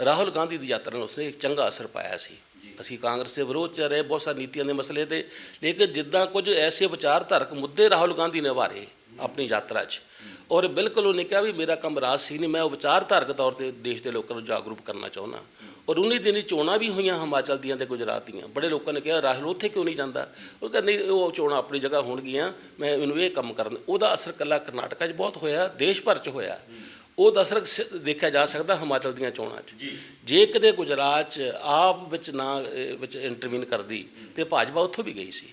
A: ਰਾਹੁਲ ਗਾਂਧੀ ਦੀ ਯਾਤਰਾ ਨੂੰ ਉਸਨੇ ਇੱਕ ਚੰਗਾ ਅਸਰ ਪਾਇਆ ਸੀ। ਅਸੀਂ ਕਾਂਗਰਸ ਦੇ ਵਿਰੋਧ 'ਚ ਰਹੇ ਬਹੁਤ ਸਾਰੀ ਨੀਤੀਆਂ ਦੇ ਮਸਲੇ 'ਤੇ, ਲੇਕਿਨ ਜਿੱਦਾਂ ਕੁਝ ਐਸੇ ਵਿਚਾਰਧਾਰਕ ਮੁੱਦੇ ਰਾਹੁਲ ਗਾਂਧੀ ਨੇ ਉਭਾਰੇ ਆਪਣੀ ਯਾਤਰਾ 'ਚ ਔਰ ਬਿਲਕੁਲ ਉਹਨੇ ਕਿਹਾ ਵੀ ਮੇਰਾ ਕੰਮ ਰਾਜਸੀ ਨਹੀਂ, ਮੈਂ ਉਹ ਵਿਚਾਰਧਾਰਕ ਤੌਰ 'ਤੇ ਦੇਸ਼ ਦੇ ਲੋਕਾਂ ਨੂੰ ਜਾਗਰੂਕ ਕਰਨਾ ਚਾਹੁੰਦਾ। ਔਰ 19 ਦਿਨੀ ਚੋਣਾਂ ਵੀ ਹੋਈਆਂ ਹਿਮਾਚਲ ਦੀਆਂ ਤੇ ਗੁਜਰਾਤ ਦੀਆਂ। ਬੜੇ ਲੋਕਾਂ ਨੇ ਕਿਹਾ ਰਾਹੁਲ ਉੱਥੇ ਕਿਉਂ ਨਹੀਂ ਜਾਂਦਾ? ਉਹ ਕਹਿੰਦਾ ਨਹੀਂ, ਉਹ ਚੋਣਾਂ ਆਪਣੀ ਜਗ੍ਹਾ ਹੋਣਗੀਆਂ, ਮੈਨੂੰ ਇਹ ਕੰਮ ਕਰਨ। ਉਹਦਾ ਅਸਰ ਇਕੱਲਾ ਕਰਨਾਟਕਾ 'ਚ ਬਹੁਤ ਹੋਇਆ, ਦੇਸ਼ ਭਰ 'ਚ ਹੋਇਆ। ਉਹਦਾ ਅਸਰ ਦੇਖਿਆ ਜਾ ਸਕਦਾ ਹਿਮਾਚਲ ਦੀਆਂ ਚੋਣਾਂ 'ਚ। ਜੇ ਕਿਤੇ ਗੁਜਰਾਤ 'ਚ ਆਪ ਵਿੱਚ ਨਾ ਵਿੱਚ ਇੰਟਰਵੀਨ ਕਰਦੀ ਤੇ ਭਾਜਪਾ ਉੱਥੋਂ ਵੀ ਗਈ ਸੀ।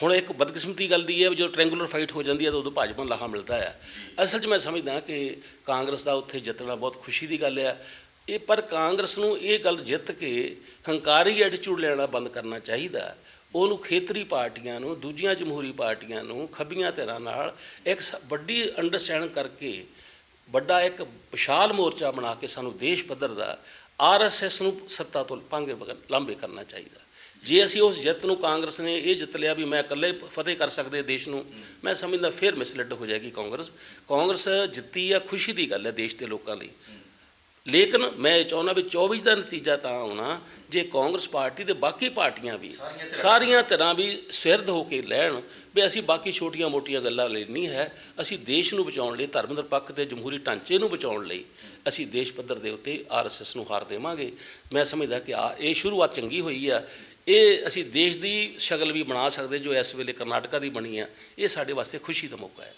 A: ਹੁਣ ਇੱਕ ਬਦਕਿਸਮਤੀ ਗੱਲ ਦੀ ਹੈ ਜਦੋਂ ਟ੍ਰੈਂਗੂਲਰ ਫਾਈਟ ਹੋ ਜਾਂਦੀ ਹੈ ਤਾਂ ਉਦੋਂ ਭਾਜਪਾ ਨੂੰ ਲਾਹਾ ਮਿਲਦਾ ਹੈ। ਅਸਲ 'ਚ ਮੈਂ ਸਮਝਦਾ ਕਿ ਕਾਂਗਰਸ ਦਾ ਉੱਥੇ ਜਿੱਤਣਾ ਬਹੁਤ ਖੁਸ਼ੀ ਦੀ ਗੱਲ ਹੈ। ਇਹ ਪਰ ਕਾਂਗਰਸ ਨੂੰ ਇਹ ਗੱਲ ਜਿੱਤ ਕੇ ਹੰਕਾਰੀ ਐਟੀਟਿਊਡ ਲੈਣਾ ਬੰਦ ਕਰਨਾ ਚਾਹੀਦਾ। ਉਹਨੂੰ ਖੇਤਰੀ ਪਾਰਟੀਆਂ ਨੂੰ, ਦੂਜੀਆਂ ਜਮਹੂਰੀ ਪਾਰਟੀਆਂ ਨੂੰ, ਖੱਬੀਆਂ ਧਿਰਾਂ ਨਾਲ ਇੱਕ ਵੱਡੀ ਅੰਡਰਸਟੈਂਡਿੰਗ ਕਰਕੇ ਵੱਡਾ ਇੱਕ ਵਿਸ਼ਾਲ ਮੋਰਚਾ ਬਣਾ ਕੇ ਸਾਨੂੰ ਦੇਸ਼ ਪੱਧਰ ਦਾ RSS ਨੂੰ ਸੱਤਾ ਤੋਂ ਪਾਂਗੇ ਲਾਂਭੇ ਕਰਨਾ ਚਾਹੀਦਾ। ਜੇ ਅਸੀਂ ਉਸ ਜਿੱਤ ਨੂੰ ਕਾਂਗਰਸ ਨੇ ਇਹ ਜਿੱਤ ਲਿਆ ਵੀ ਮੈਂ ਇਕੱਲੇ ਫਤਿਹ ਕਰ ਸਕਦੇ ਦੇਸ਼ ਨੂੰ, ਮੈਂ ਸਮਝਦਾ ਫਿਰ ਮਿਸਲੀਡ ਹੋ ਜਾਏਗੀ ਕਾਂਗਰਸ ਜਿੱਤੀ ਆ, ਖੁਸ਼ੀ ਦੀ ਗੱਲ ਹੈ ਦੇਸ਼ ਦੇ ਲੋਕਾਂ ਲਈ। ਲੇਕਿਨ ਮੈਂ ਚਾਹੁੰਦਾ ਵੀ 24 ਦਾ ਨਤੀਜਾ ਤਾਂ ਆਉਣਾ ਜੇ ਕਾਂਗਰਸ ਪਾਰਟੀ ਦੇ ਬਾਕੀ ਪਾਰਟੀਆਂ ਵੀ ਸਾਰੀਆਂ ਧਿਰਾਂ ਵੀ ਸੁਹਿਰਦ ਹੋ ਕੇ ਲੈਣ ਵੀ ਅਸੀਂ ਬਾਕੀ ਛੋਟੀਆਂ ਮੋਟੀਆਂ ਗੱਲਾਂ ਲਈ ਨਹੀਂ ਹੈ, ਅਸੀਂ ਦੇਸ਼ ਨੂੰ ਬਚਾਉਣ ਲਈ, ਧਰਮ ਨਿਰਪੱਖ ਤੇ ਜਮਹੂਰੀ ਢਾਂਚੇ ਨੂੰ ਬਚਾਉਣ ਲਈ ਅਸੀਂ ਦੇਸ਼ ਪੱਧਰ ਦੇ ਉੱਤੇ RSS ਨੂੰ ਹਾਰ ਦੇਵਾਂਗੇ। ਮੈਂ ਸਮਝਦਾ ਕਿ ਇਹ ਸ਼ੁਰੂਆਤ ਚੰਗੀ ਹੋਈ ਆ। ਇਹ ਅਸੀਂ ਦੇਸ਼ ਦੀ ਸ਼ਕਲ ਵੀ ਬਣਾ ਸਕਦੇ ਜੋ ਇਸ ਵੇਲੇ ਕਰਨਾਟਕਾ ਦੀ ਬਣੀ ਆ। ਇਹ ਸਾਡੇ ਵਾਸਤੇ ਖੁਸ਼ੀ ਦਾ ਮੌਕਾ ਹੈ।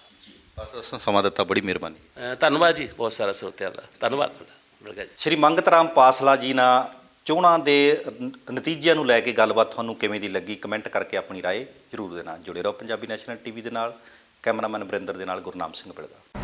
B: ਬਸ ਸਮਾਂ ਦਿੱਤਾ, ਬੜੀ ਮਿਹਰਬਾਨੀ।
A: ਧੰਨਵਾਦ ਜੀ, ਬਹੁਤ ਸਾਰਾ ਸਰੋਤਿਆਂ ਦਾ ਧੰਨਵਾਦ ਤੁਹਾਡਾ। ਮਿਲ ਗਿਆ ਜੀ।
B: ਸ਼੍ਰੀ ਮੰਗਤ ਰਾਮ ਪਾਸਲਾ ਜੀ ਨਾਲ ਚੋਣਾਂ ਦੇ ਨਤੀਜਿਆਂ ਨੂੰ ਲੈ ਕੇ ਗੱਲਬਾਤ ਤੁਹਾਨੂੰ ਕਿਵੇਂ ਦੀ ਲੱਗੀ, ਕਮੈਂਟ ਕਰਕੇ ਆਪਣੀ ਰਾਏ ਜ਼ਰੂਰ ਦੇਣਾ। ਜੁੜੇ ਰਹੋ ਪੰਜਾਬੀ ਨੈਸ਼ਨਲ TV ਦੇ ਨਾਲ। ਕੈਮਰਾਮੈਨ ਵਰਿੰਦਰ ਦੇ ਨਾਲ ਗੁਰਨਾਮ ਸਿੰਘ ਬਿਲਗਾ।